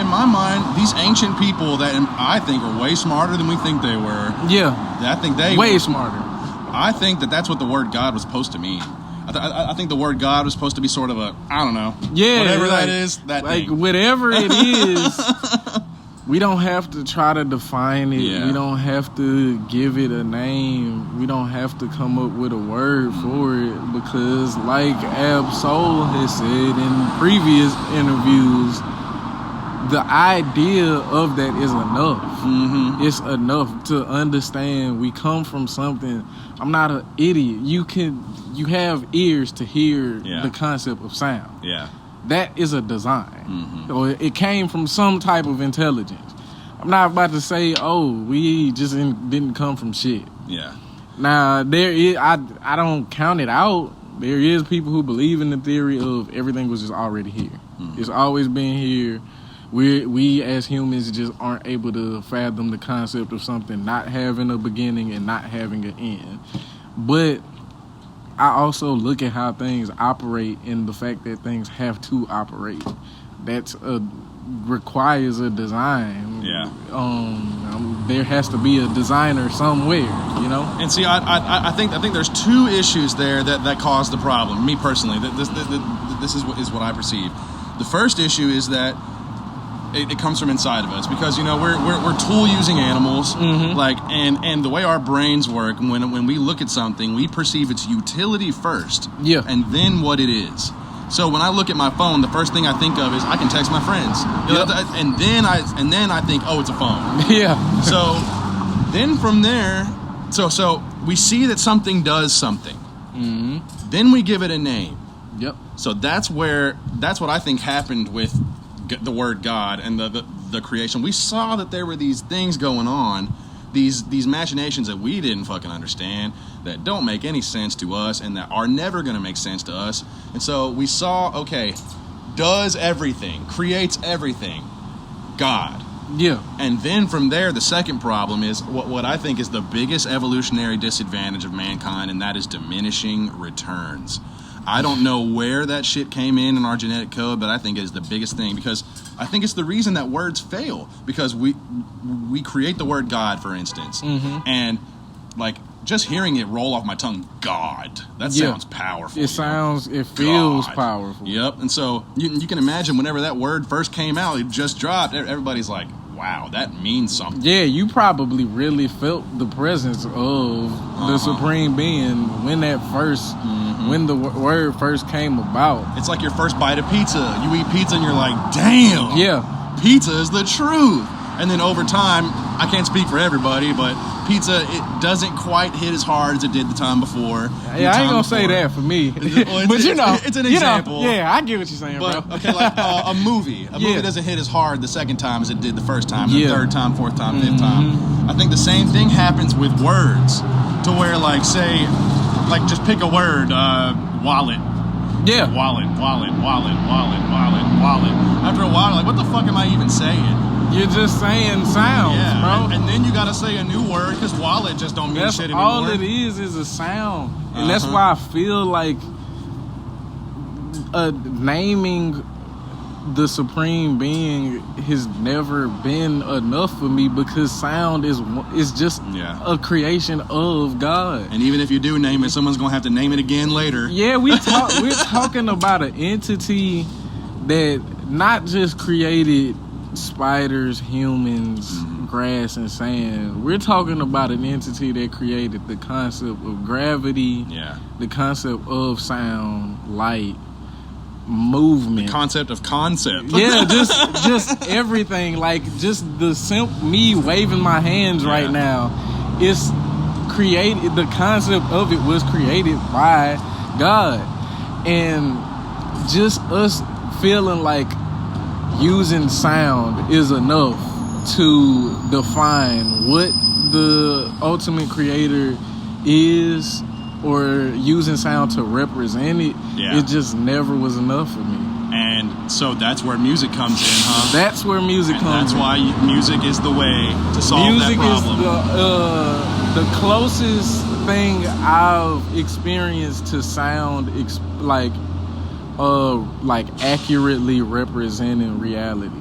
my mind, these ancient people that I think are way smarter than we think they were. I think they way smarter. I think that's what the word God was supposed to mean. I think the word God was supposed to be sort of a, I don't know, whatever that is, that like thing. Whatever it is. We don't have to try to define it. We don't have to give it a name. We don't have to come up with a word for it, because like Ab Soul has said in previous interviews, the idea of that is enough. It's enough to understand we come from something. I'm not an idiot. You have ears to hear the concept of sound. That is a design. Or it came from some type of intelligence. I'm not about to say, we just didn't come from shit. Now, there is, I don't count it out. There is people who believe in the theory of everything was just already here. It's always been here. We as humans just aren't able to fathom the concept of something not having a beginning and not having an end. But I also look at how things operate and the fact that things have to operate. That's requires a design. There has to be a designer somewhere, And see, I think there's two issues there that cause the problem. Me personally, this is what I perceive. The first issue is that it comes from inside of us, because we're tool using animals, and the way our brains work, when we look at something, we perceive its utility first, and then what it is. So when I look at my phone, the first thing I think of is I can text my friends, and then I think, it's a phone. So then from there, so we see that something does something, then we give it a name. So that's what I think happened with the word God and the creation. We saw that there were these things going on, these machinations that we didn't fucking understand, that don't make any sense to us and that are never going to make sense to us. And so we saw, does everything, creates everything, God. And then from there, the second problem is what I think is the biggest evolutionary disadvantage of mankind, and that is diminishing returns. I don't know where that shit came in our genetic code, but I think it is the biggest thing, because I think it's the reason that words fail, because we create the word God, for instance, and like just hearing it roll off my tongue, God, that sounds powerful. It feels powerful. Yep. And so you can imagine whenever that word first came out, it just dropped, everybody's like, wow, that means something. Yeah, you probably really felt the presence of the Supreme Being when that first, when the word first came about. It's like your first bite of pizza. You eat pizza and you're like, damn. Yeah. Pizza is the truth. And then over time, I can't speak for everybody, but pizza, it doesn't quite hit as hard as it did the time before. Yeah, I ain't gonna say that for me. Well, but it's an example. Yeah, I get what you're saying, but, bro. Okay, like a movie. A movie doesn't hit as hard the second time as it did the first time, the third time, fourth time, fifth time. I think the same thing happens with words, to where, like, say, like, just pick a word, wallet. Yeah. Wallet. After a while, like, what the fuck am I even saying? You're just saying sounds, bro. And then you gotta say a new word, because wallet just don't mean shit anymore. All it is a sound. And that's why I feel like naming the Supreme Being has never been enough for me, because sound is just a creation of God. And even if you do name it, someone's gonna have to name it again later. Yeah, we're talking about an entity that not just created spiders, humans, grass, and sand. We're talking about an entity that created the concept of gravity, the concept of sound, light, movement, the concept of concept. Yeah, just everything. Like, just me waving my hands right now. It's created. The concept of it was created by God, and just us feeling like using sound is enough to define what the ultimate creator is, or using sound to represent it. It just never was enough for me. And so that's where music comes in, huh? That's where music comes in. That's why music is the way to solve that problem. Music is the closest thing I've experienced to sound, like accurately representing reality,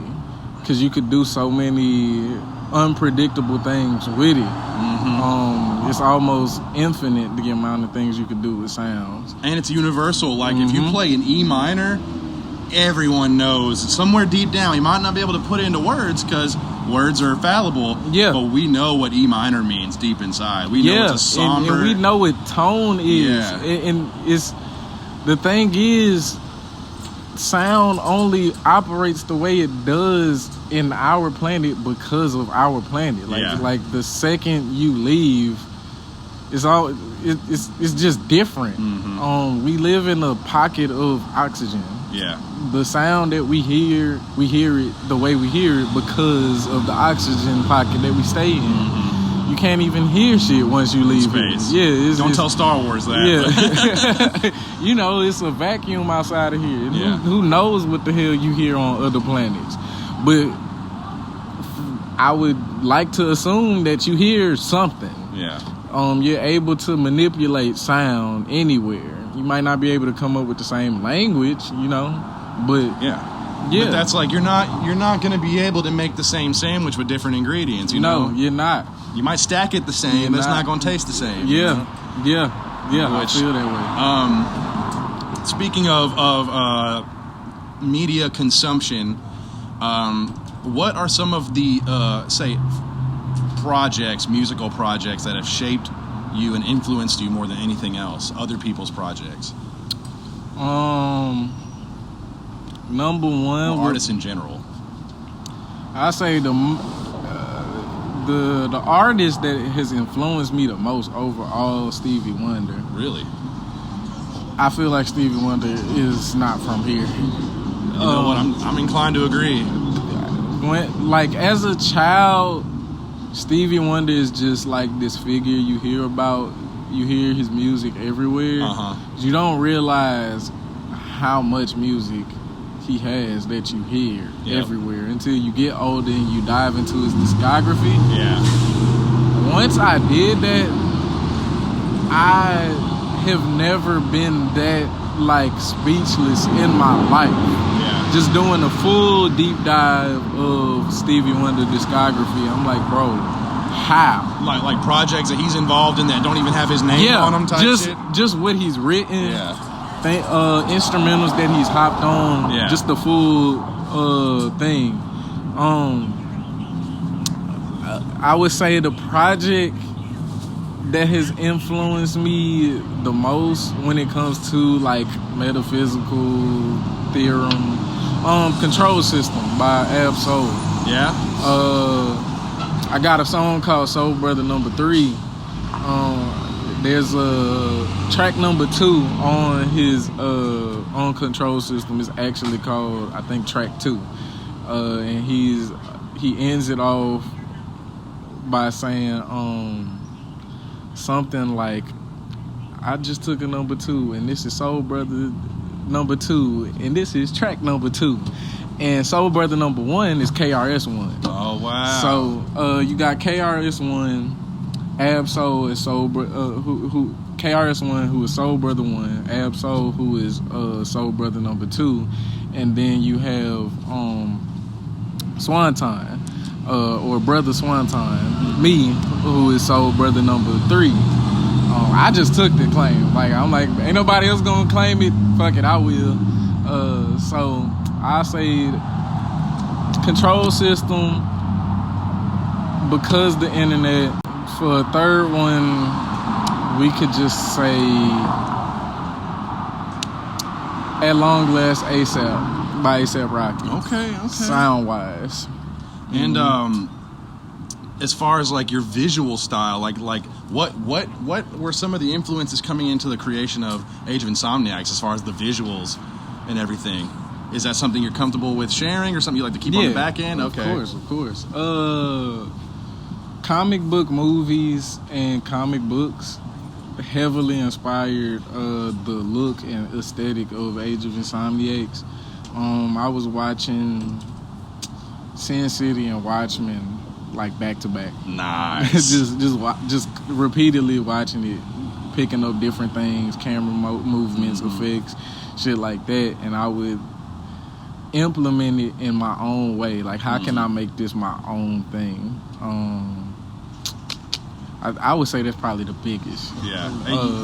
because you could do so many unpredictable things with it. It's almost infinite, the amount of things you could do with sounds, and it's universal. Like, if you play an E minor, everyone knows somewhere deep down. You might not be able to put it into words because words are fallible, but we know what E minor means deep inside. We know it's a somber, and we know what tone is. And it's the thing is, sound only operates the way it does in our planet because of our planet. Like the second you leave, it's just different. We live in a pocket of oxygen. The sound that we hear it the way we hear it because of the oxygen pocket that we stay in. You can't even hear shit once you leave space. Don't tell Star Wars that. Yeah. You know, it's a vacuum outside of here. Who knows what the hell you hear on other planets? But I would like to assume that you hear something. You're able to manipulate sound anywhere. You might not be able to come up with the same language, but But that's like, you're not going to be able to make the same sandwich with different ingredients. No, you're not. You might stack it the same, but it's not going to taste the same. Yeah. I feel that way. Speaking of media consumption, what are some of the say musical projects that have shaped you and influenced you more than anything else? Other people's projects. Number one, artists in general. I say the artist that has influenced me the most overall, Stevie Wonder. Really? I feel like Stevie Wonder is not from here. You know what? I'm inclined to agree. As a child, Stevie Wonder is just like this figure you hear about. You hear his music everywhere. You don't realize how much music he has that you hear everywhere until you get older and you dive into his discography. Once I did that, I have never been that speechless in my life. just doing a full deep dive of Stevie Wonder discography. I'm like, bro, how? Like projects that he's involved in that don't even have his name on them type shit? Just what he's written. Yeah. Instrumentals that he's hopped on. Yeah. Just the full thing. I would say the project that has influenced me the most when it comes to like metaphysical theorem, Control System by Ab-Soul. Yeah. I got a song called Soul Brother Number 3. There's a track number 2 on his on Control System is actually called, I think, track 2. And he ends it off by saying something like, I just took a number 2 and this is Soul Brother number 2 and this is track number 2. And Soul Brother number 1 is KRS-One. Oh wow. So you got KRS-One, Ab-Soul is Soul who KRS-One, who is Soul Brother 1, Ab-Soul, who is Soul Brother number 2, and then you have Swanton, or Brother Swanton, me, who is Soul Brother number 3. I just took the claim. Like, I'm like, ain't nobody else gonna claim it. Fuck it, I will. So I say Control System, because the internet. For a third one, we could just say At Long Last ASAP by A$AP Rocky. Okay. Sound wise. And as far as like your visual style, like what were some of the influences coming into the creation of Age of Insomniacs as far as the visuals and everything? Is that something you're comfortable with sharing or something you like to keep on the back end? Okay. Of course. Comic book movies and comic books heavily inspired the look and aesthetic of Age of Insomniacs. I was watching Sin City and Watchmen like back to back. Nice. just repeatedly watching it, picking up different things, camera movements, effects, shit like that, and I would implement it in my own way. Like, how can I make this my own thing? I would say that's probably the biggest. Yeah,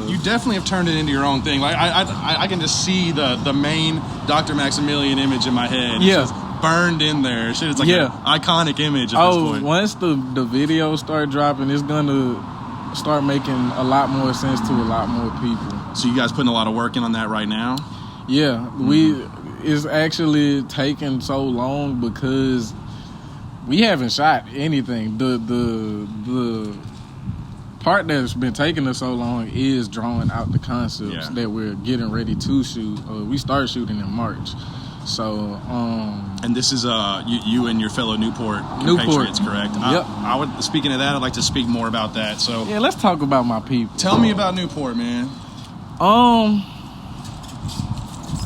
you definitely have turned it into your own thing. Like I can just see the main Dr. Maximilian image in my head. It's just burned in there. Shit, it's like an iconic image at this point. Once the videos start dropping, it's gonna start making a lot more sense to a lot more people. So you guys putting a lot of work in on that right now? Yeah, it's actually taking so long because we haven't shot anything. The part that's been taking us so long is drawing out the concepts that we're getting ready to shoot. We start shooting in March. So, and this is you and your fellow Newport compatriots, correct? Yep. I would. Speaking of that, I'd like to speak more about that. So, yeah, let's talk about my people. Tell me about Newport, man.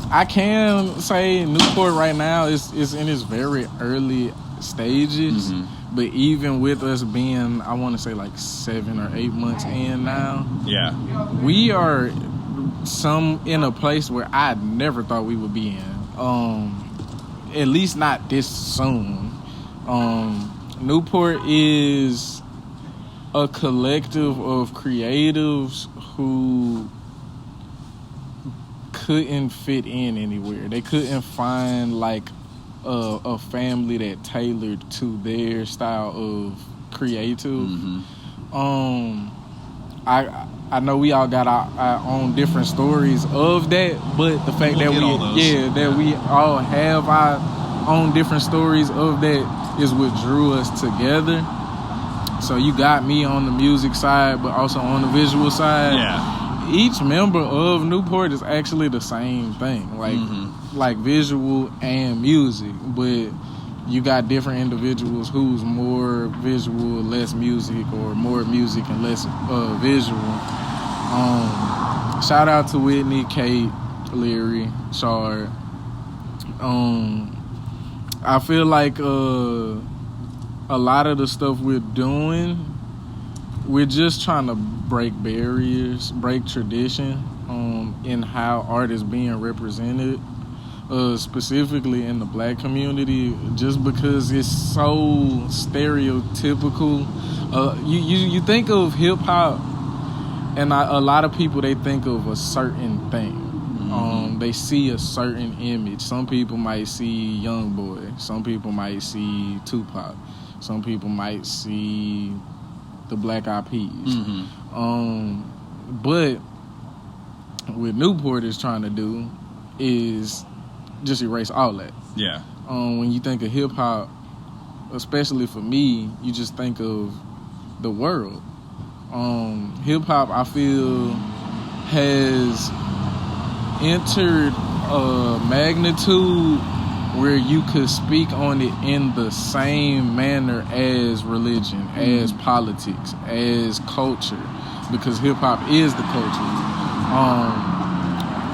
I can say Newport right now is in its very early stages. Mm-hmm. But even with us being, I want to say like 7 or 8 months in now, we are in a place where I never thought we would be in. At least not this soon. Newport is a collective of creatives who couldn't fit in anywhere. They couldn't find like a family that tailored to their style of creative. Mm-hmm. I know we all got our own different stories of that, but the fact that we all have our own different stories of that is what drew us together. So you got me on the music side, but also on the visual side. Yeah. Each member of Newport is actually the same thing, like visual and music, but you got different individuals who's more visual, less music, or more music and less visual. Shout out to Whitney, Kate, Leary, Shard. I feel like a lot of the stuff we're doing, we're just trying to break barriers, break tradition in how art is being represented. specifically in the black community, just because it's so stereotypical. You think of hip hop, and a lot of people, they think of a certain thing. They see a certain image. Some people might see Youngboy. Some people might see Tupac. Some people might see the Black Eyed Peas. But what Newport is trying to do is just erase all that. Yeah. When you think of hip hop, especially for me, you just think of the world. Hip hop, I feel, has entered a magnitude where you could speak on it in the same manner as religion, as politics, as culture, because hip hop is the culture.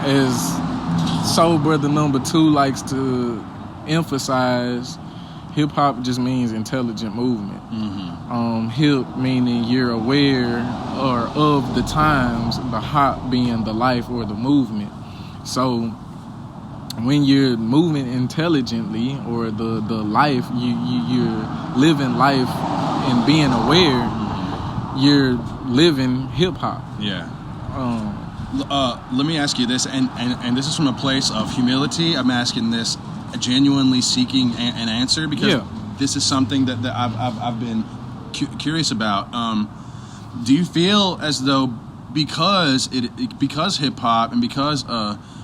As Soul Brother Number 2 likes to emphasize, hip hop just means intelligent movement. Hip meaning you're aware or of the times, the hop being the life or the movement. So when you're moving intelligently, or the life, you're living life and being aware, you're living hip hop. Yeah. Let me ask you this, and this is from a place of humility. I'm asking this, genuinely seeking an answer, because this is something that I've been curious about. Do you feel as though because hip hop and because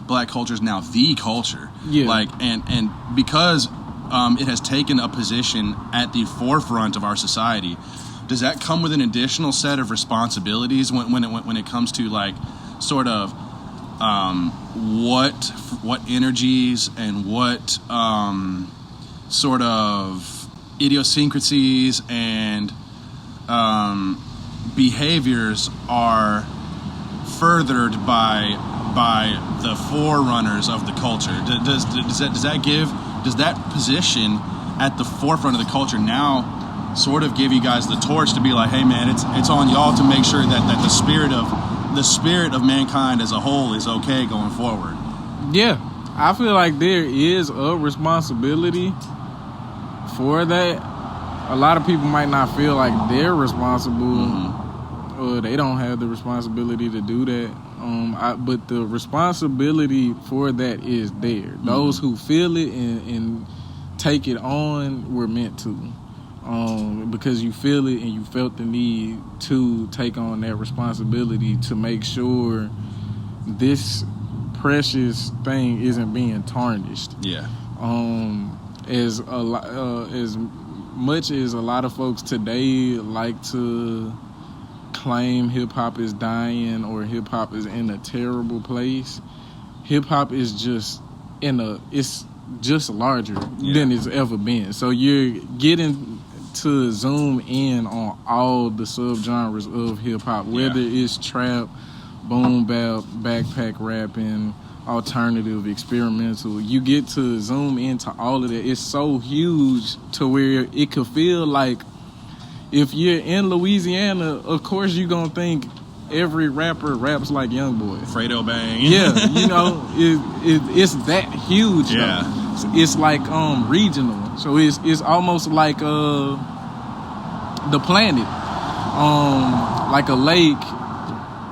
black culture is now the culture, and because it has taken a position at the forefront of our society, does that come with an additional set of responsibilities when it comes to like sort of what energies and what sort of idiosyncrasies and behaviors are furthered by the forerunners of the culture? Does that position at the forefront of the culture now sort of give you guys the torch to be like, hey man, it's on y'all to make sure that the spirit of mankind as a whole is okay going forward? Yeah, I feel like there is a responsibility for that. A lot of people might not feel like they're responsible, or they don't have the responsibility to do that. But the responsibility for that is there. Those who feel it and take it on were meant to. Because you feel it and you felt the need to take on that responsibility to make sure this precious thing isn't being tarnished. Yeah. As much as a lot of folks today like to claim hip hop is dying or hip hop is in a terrible place, hip hop is just it's just larger than it's ever been. So you're getting to zoom in on all the subgenres of hip hop, whether it's trap, boom bap, backpack rapping, alternative, experimental. You get to zoom into all of that. It's so huge to where it could feel like if you're in Louisiana, of course you're gonna think every rapper raps like Youngboy, Fredo Bang. Yeah, you know, it's that huge. Yeah, though. It's like regional. So it's almost like the planet. Like a lake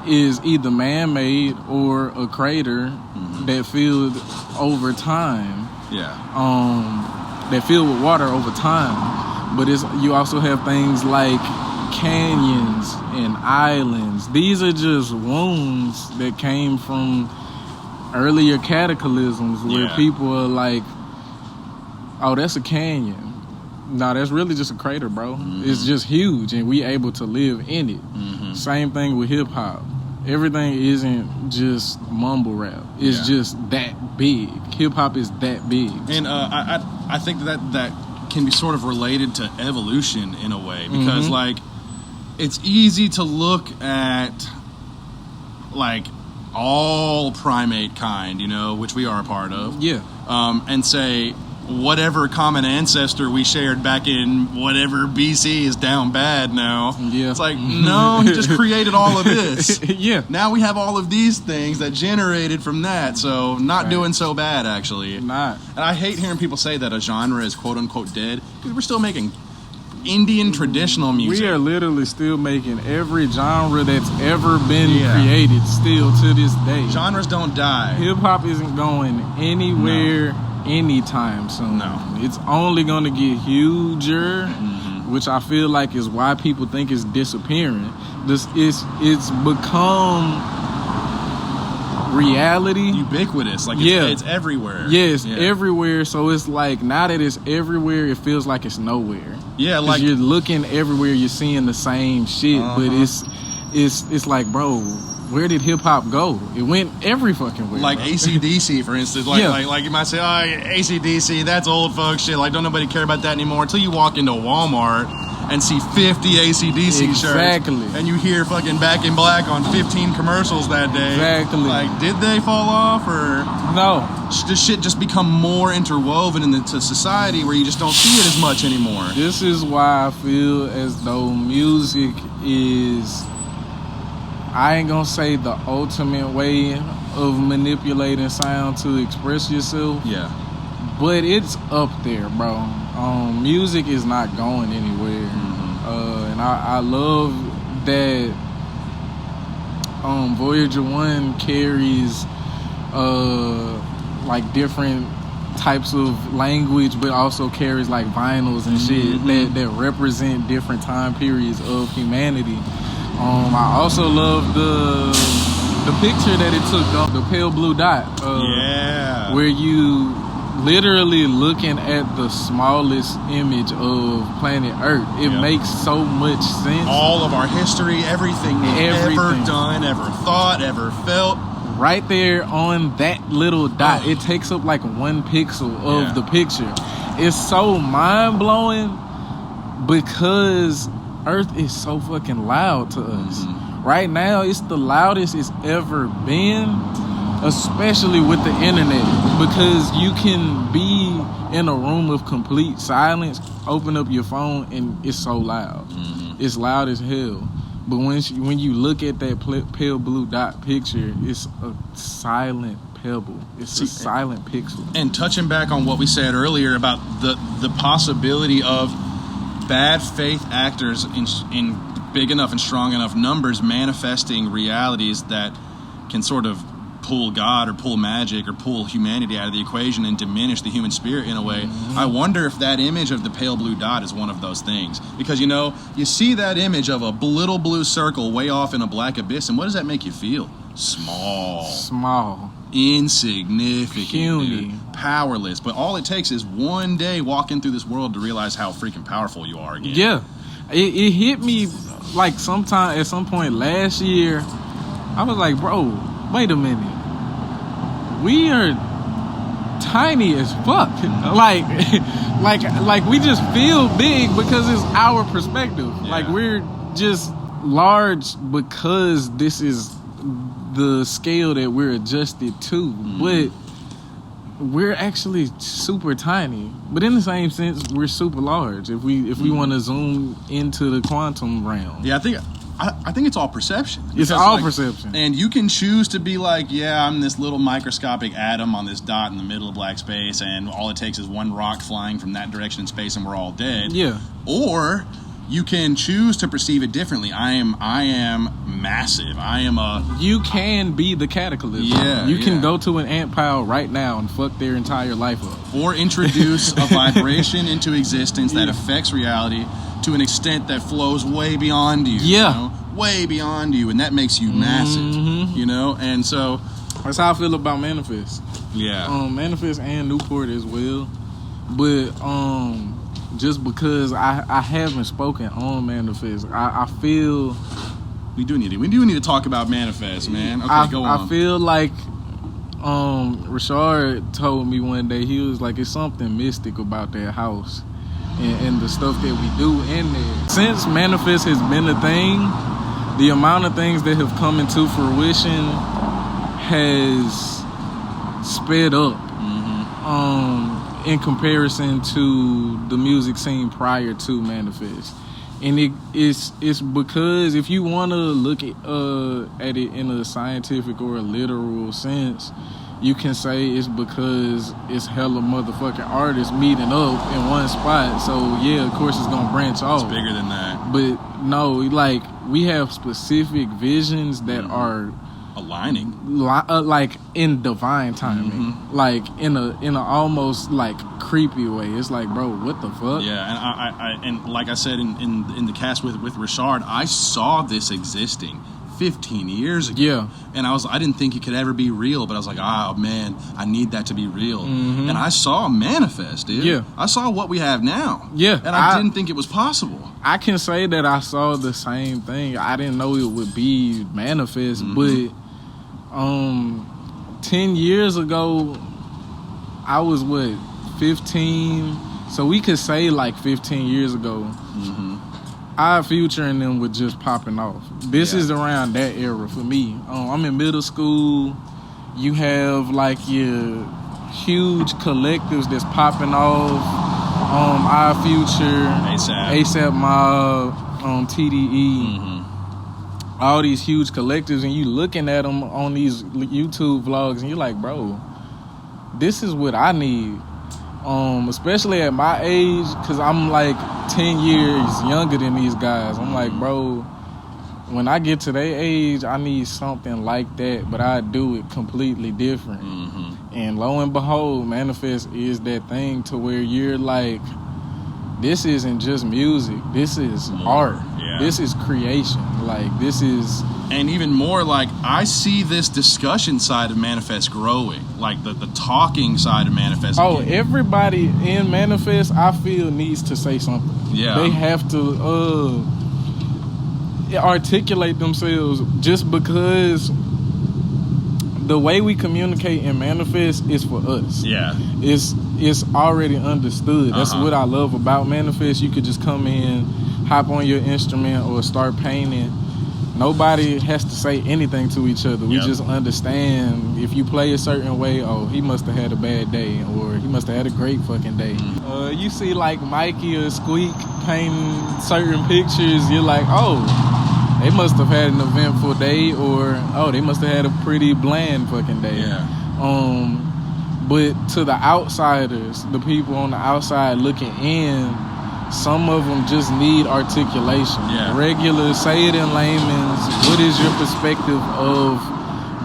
is either man-made or a crater that filled over time. Yeah. That filled with water over time. But you also have things like canyons and islands. These are just wounds that came from earlier cataclysms where people are like, oh, that's a canyon. No, that's really just a crater, bro. It's just huge, and we able to live in it. Same thing with hip-hop. Everything isn't just mumble rap. It's just that big. Hip-hop is that big. And I think that can be sort of related to evolution in a way, because like it's easy to look at like all primate kind, you know, which we are a part of, and say whatever common ancestor we shared back in whatever BC is down bad now. Yeah. It's like, no, he just created all of this. Yeah. Now we have all of these things that generated from that, so not Right. doing so bad, actually. Not. And I hate hearing people say that a genre is quote-unquote dead, because we're still making Indian traditional music. We are literally still making every genre that's ever been Yeah. created still to this day. Genres don't die. Hip-hop isn't going anywhere anytime soon. No. It's only going to get huger, Mm-hmm. which I feel like is why people think it's disappearing. It's become reality. Ubiquitous. Like, Yeah. it's everywhere. Yes, Yeah. everywhere. So it's like, now that it's everywhere, it feels like it's nowhere. Yeah, 'Cause like... you're looking everywhere, you're seeing the same shit, but it's like, bro, where did hip hop go? It went every fucking where. Like bro. AC/DC, for instance. Like, Yeah. like you might say, oh, AC/DC, that's old folks shit. Like, don't nobody care about that anymore until you walk into Walmart and see 50 AC/DC Exactly. shirts. And you hear fucking Back in Black on 15 commercials that day. Exactly. Like, did they fall off, or No. does shit just become more interwoven into society where you just don't see it as much anymore? This is why I feel as though music is, I ain't gonna say the ultimate way of manipulating sound to express yourself, Yeah. but it's up there, bro. Music is not going anywhere. And I love that Voyager 1 carries like different types of language, but also carries like vinyls and shit that represent different time periods of humanity. I also love the picture that it took, the pale blue dot, Yeah. where you literally looking at the smallest image of planet Earth. It Yep. makes so much sense. All of our history, everything we've ever Everything. done, ever thought, ever felt. Right there on that little dot. It takes up like 1 pixel of Yeah. the picture. It's so mind-blowing because Earth is so fucking loud to us. Right now, it's the loudest it's ever been, especially with the internet, because you can be in a room of complete silence, open up your phone, and it's so loud. It's loud as hell. But when you look at that pale blue dot picture, it's a silent pebble. It's a silent pixel. And touching back on what we said earlier about the possibility of bad faith actors in big enough and strong enough numbers manifesting realities that can sort of pull God or pull magic or pull humanity out of the equation and diminish the human spirit in a way. I wonder if that image of the pale blue dot is one of those things. Because, you know, you see that image of a little blue circle way off in a black abyss, and what does that make you feel? Small. Insignificant. Puny. Dude. Powerless. But all it takes is one day walking through this world to realize how freaking powerful you are again. Yeah. It hit me like sometime at some point last year. I was like, bro, wait a minute. We are tiny as fuck. Like we just feel big because it's our perspective. Yeah. Like we're just large because this is the scale that we're adjusted to. But we're actually super tiny. But in the same sense, we're super large if we want to zoom into the quantum realm. Yeah, I think it's all perception. It's Because, all perception. And you can choose to be like, yeah, I'm this little microscopic atom on this dot in the middle of black space, and all it takes is one rock flying from that direction in space and we're all dead. Yeah. Or you can choose to perceive it differently. I am massive. I am a... You can be the cataclysm. Yeah, You can yeah. go to an ant pile right now and fuck their entire life up. Or introduce a vibration into existence that affects reality to an extent that flows way beyond you. Yeah. You know? Way beyond you. And that makes you massive. You know? And so... That's how I feel about Manifest. Yeah. Manifest and Newport as well. But just because I haven't spoken on Manifest, I feel... We do need to talk about Manifest, man. Okay, go on. I feel like Rashard told me one day, he was like, it's something mystic about that house and the stuff that we do in there. Since Manifest has been a thing, the amount of things that have come into fruition has sped up. in comparison to the music scene prior to Manifest. And it's because if you want to look at it in a scientific or a literal sense, you can say it's because it's hella motherfucking artists meeting up in one spot. So yeah, of course it's gonna branch off. It's bigger than that. But no, like we have specific visions that are aligning, like in divine timing, like in a almost like creepy way. It's like, bro, what the fuck? Yeah, and like I said in the cast with Rashard, I saw this existing 15 years ago. Yeah. And I didn't think it could ever be real, but I was like, oh man, I need that to be real. And I saw Manifest, dude. Yeah. I saw what we have now. Yeah. And I didn't think it was possible. I can say that I saw the same thing. I didn't know it would be Manifest, but 10 years ago, I was 15. So we could say like 15 years ago, our Future and them were just popping off. This is around that era for me. I'm in middle school. You have like your huge collectives that's popping off. Our Future, ASAP Mob, TDE. All these huge collectives, and you looking at them on these YouTube vlogs, and you're like, bro, this is what I need. Especially at my age, because I'm like 10 years younger than these guys. I'm like, bro, when I get to their age, I need something like that, but I do it completely different. And lo and behold, Manifest is that thing to where you're like, this isn't just music. This is art. Yeah. This is creation. Like, this is... And even more, like, I see this discussion side of Manifest growing. Like, the talking side of Manifest. Oh, everybody in Manifest, I feel, needs to say something. Yeah. They have to articulate themselves, just because the way we communicate in Manifest is for us. Yeah. It's already understood. That's what I love about Manifest. You could just come in, hop on your instrument, or start painting. Nobody has to say anything to each other. We just understand if you play a certain way, oh, he must have had a bad day, or he must have had a great fucking day. You see like Mikey or Squeak painting certain pictures, you're like, oh, they must have had an eventful day, or oh, they must have had a pretty bland fucking day. Yeah. But to the outsiders, the people on the outside looking in, some of them just need articulation. Yeah. Regular, say it in layman's. What is your perspective of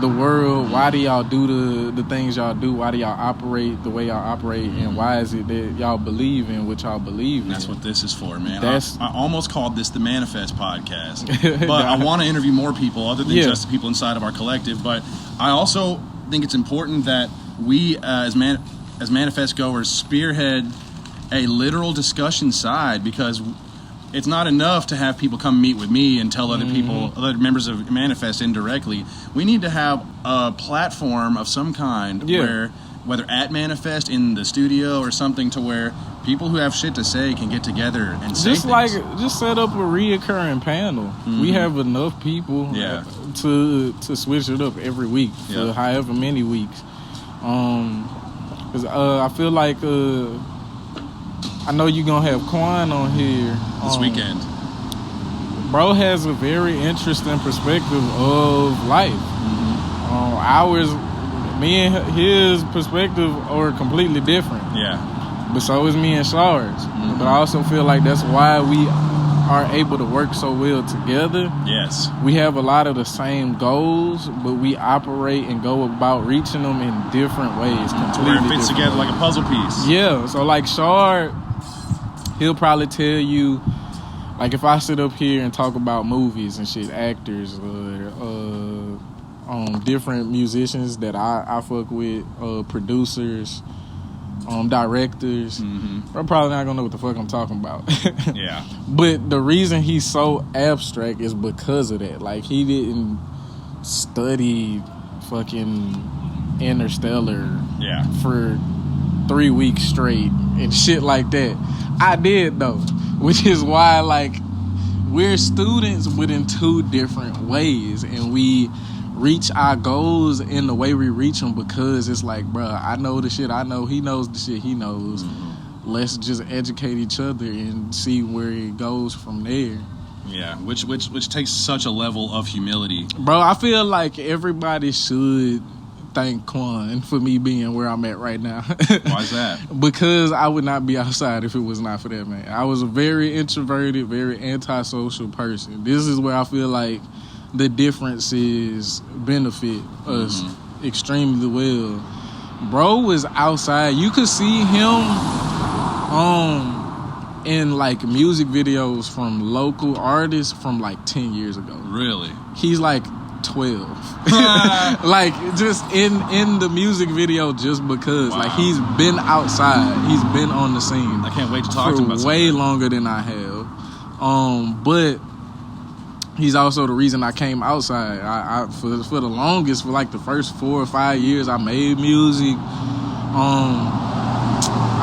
the world? Why do y'all do the things y'all do? Why do y'all operate the way y'all operate? And why is it that y'all believe in what y'all believe in? That's what this is for, man. I almost called this the Manifest Podcast. But I want to interview more people other than just the people inside of our collective. But I also think it's important that we, as Manifest goers, spearhead a literal discussion side, because it's not enough to have people come meet with me and tell other people, other members of Manifest indirectly. We need to have a platform of some kind where, whether at Manifest, in the studio, or something, to where people who have shit to say can get together and say things. Just set up a reoccurring panel. We have enough people to switch it up every week for however many weeks. 'Cause I feel like I know you're gonna have Quan on here this weekend. Bro has a very interesting perspective of life. Me and his perspective are completely different. Yeah. But so is me and Shard's. But I also feel like that's why we are able to work so well together. Yes. We have a lot of the same goals, but we operate and go about reaching them in different ways. Completely where it fits together like a puzzle piece. Yeah. So like Shard, he'll probably tell you, like, if I sit up here and talk about movies and shit, actors, different musicians that I fuck with, producers, directors, I'm probably not gonna know what the fuck I'm talking about. Yeah. But the reason he's so abstract is because of that. Like, he didn't study fucking Interstellar for 3 weeks straight and shit like that. I did though, which is why, like, we're students but in two different ways, and we reach our goals in the way we reach them, because it's like, bro, I know the shit I know, he knows the shit he knows. Let's just educate each other and see where it goes from there. Yeah, which takes such a level of humility. Bro, I feel like everybody should thank Quan for me being where I'm at right now. Why is that? Because I would not be outside if it was not for that, man. I was a very introverted, very antisocial person. This is where I feel like the differences benefit us extremely well. Bro was outside. You could see him in like music videos from local artists from like 10 years ago. Really? He's like 12. Like just in the music video, just because like he's been outside, he's been on the scene. I can't wait to talk to him about way longer than I have. But he's also the reason I came outside. I for the longest, for like the first 4 or 5 years, I made music.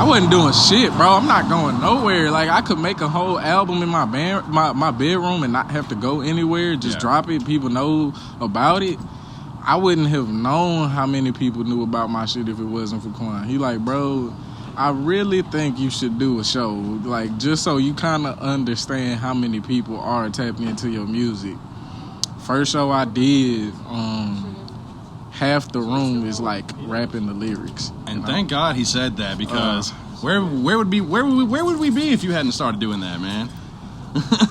I wasn't doing shit, bro. I'm not going nowhere. Like, I could make a whole album in my bedroom and not have to go anywhere. Just drop it. People know about it. I wouldn't have known how many people knew about my shit if it wasn't for Quan. He like, bro, I really think you should do a show. Like, just so you kind of understand how many people are tapping into your music. First show I did, half the room is like rapping the lyrics. And thank God he said that, because where would we be if you hadn't started doing that, man?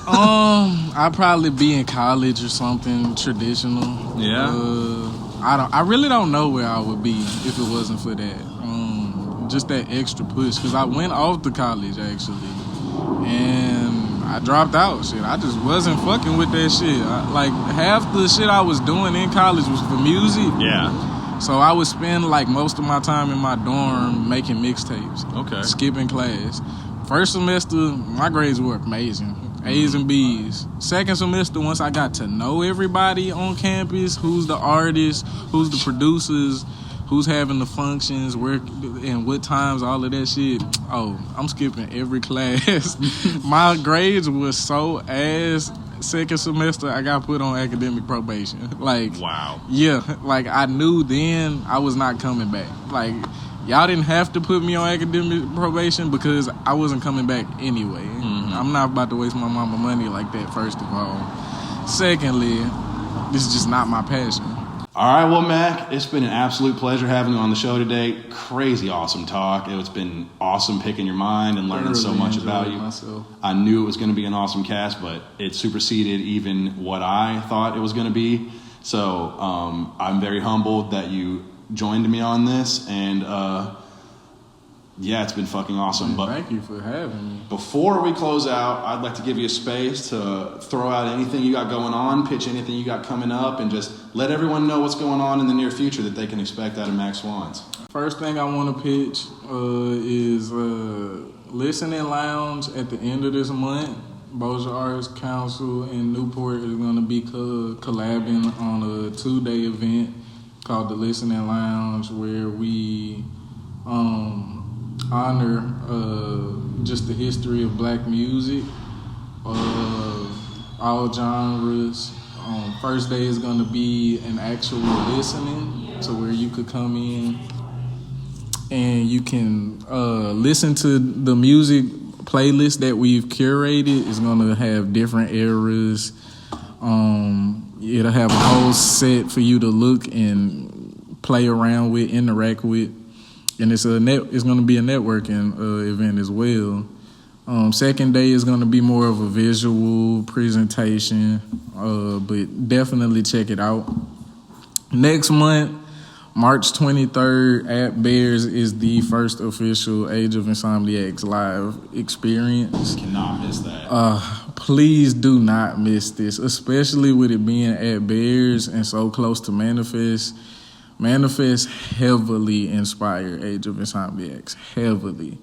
I'd probably be in college or something traditional. Yeah. I really don't know where I would be if it wasn't for that. Just that extra push, because I went off to college actually, and I dropped out. Shit, I just wasn't fucking with that shit. Like half the shit I was doing in college was for music. Yeah. So I would spend like most of my time in my dorm making mixtapes. Okay. Skipping class. First semester, my grades were amazing. A's and B's. Second semester, once I got to know everybody on campus, who's the artists, who's the producers, who's having the functions, where and what times, all of that shit. Oh, I'm skipping every class. My grades were so ass. Second semester, I got put on academic probation. Like, wow. Yeah, like I knew then I was not coming back. Like, y'all didn't have to put me on academic probation because I wasn't coming back anyway. I'm not about to waste my mama money like that, first of all. Secondly, this is just not my passion. All right, well, Mack, it's been an absolute pleasure having you on the show today. Crazy awesome talk. It's been awesome picking your mind and learning so much about you. Myself. I knew it was going to be an awesome cast, but it superseded even what I thought it was going to be. So I'm very humbled that you joined me on this, and yeah, it's been fucking awesome. But thank you for having me. Before we close out, I'd like to give you a space to throw out anything you got going on, pitch anything you got coming up, and just let everyone know what's going on in the near future that they can expect out of Mack Swans. First thing I want to pitch is Listening Lounge at the end of this month. Bossier Arts Council in Newport is going to be collabing on a 2-day event called the Listening Lounge, where we honor just the history of black music, all genres. First day is going to be an actual listening, so where you could come in and you can listen to the music playlist that we've curated. It's going to have different eras. It'll have a whole set for you to look and play around with, interact with. And it's going to be a networking event as well. Second day is going to be more of a visual presentation, but definitely check it out. Next month, March 23rd, at Bears is the first official Age of Insomniacs live experience. Cannot miss that. Please do not miss this, especially with it being at Bears and so close to Manifest. Manifest heavily inspired Age of Insomniacs, heavily.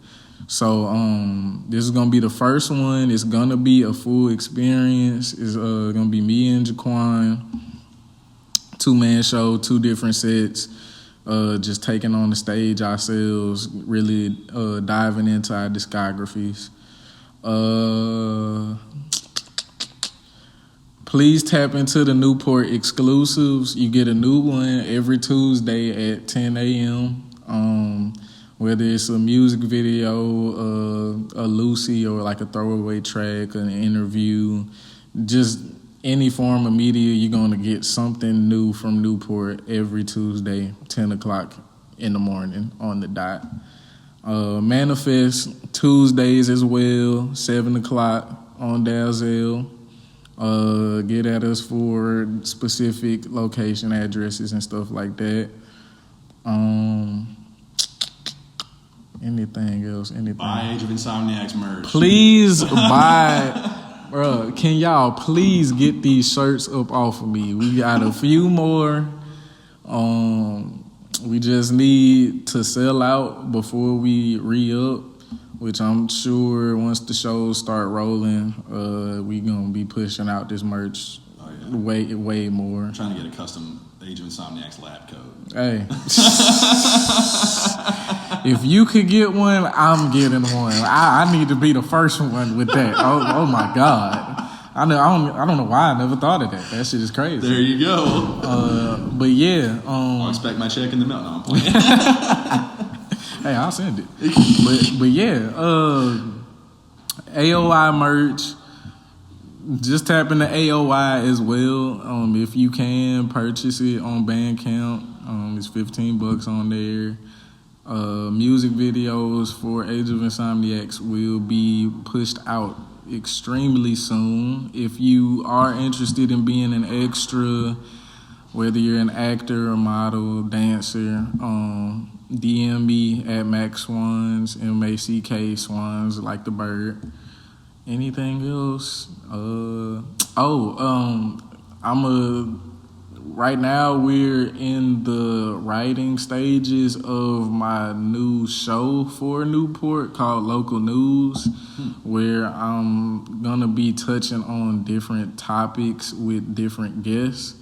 So this is going to be the first one. It's going to be a full experience. It's going to be me and Jaquan, 2-man show, 2 different sets, just taking on the stage ourselves, really diving into our discographies. Please tap into the Newport exclusives. You get a new one every Tuesday at 10 a.m. Whether it's a music video, a Lucy, or like a throwaway track, an interview, just any form of media, you're going to get something new from Newport every Tuesday, 10 o'clock in the morning on the dot. Manifest Tuesdays as well, 7 o'clock on Dalzell. Get at us for specific location addresses and stuff like that. Anything else? Anything? Buy Age of Insomniacs merch. Please buy, bro. Can y'all please get these shirts up off of me? We got a few more. We just need to sell out before we re-up, which I'm sure once the shows start rolling, we gonna be pushing out this merch way more. I'm trying to get a custom Age of Insomniacs lab coat. Hey. If you could get one, I'm getting one. I need to be the first one with that. Oh my God. I don't know why I never thought of that. That shit is crazy. There you go. But yeah. I'll expect my check in the mail. No, I'm playing. Hey, I'll send it. But yeah. AOI merch. Just tap into AOI as well. If you can, purchase it on Bandcamp. It's $15 on there. Music videos for Age of Insomniacs will be pushed out extremely soon. If you are interested in being an extra, whether you're an actor or model, dancer, DM me at Mack Swans, MACK Swans, like the bird. Anything else? Right now we're in the writing stages of my new show for Newport called Local News, where I'm gonna be touching on different topics with different guests.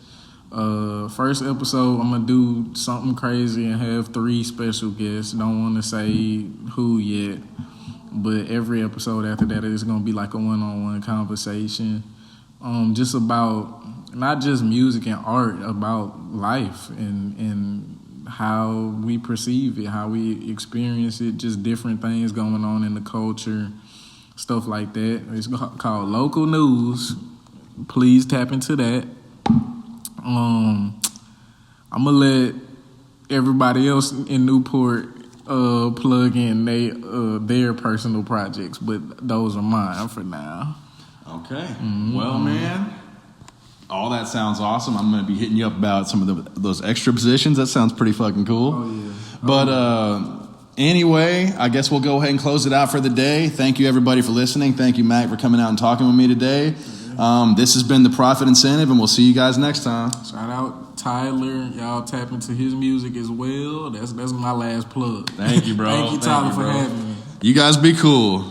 First episode, I'm gonna do something crazy and have 3 special guests. Don't want to say who yet, but every episode after that is gonna be like a one-on-one conversation, just about not just music and art, about life and how we perceive it, how we experience it, just different things going on in the culture, stuff like that. It's called Local News. Please tap into that. I'm gonna let everybody else in Newport plug in their personal projects, but those are mine for now. Okay. Well, man, all that sounds awesome. I'm going to be hitting you up about some of those extra positions. That sounds pretty fucking cool. Oh, yeah. But anyway, I guess we'll go ahead and close it out for the day. Thank you, everybody, for listening. Thank you, Mac, for coming out and talking with me today. This has been The Profit Incentive, and we'll see you guys next time. Shout out Tyler. Y'all tap into his music as well. That's my last plug. Thank you, bro. Thank you, Tyler, for having me. You guys be cool.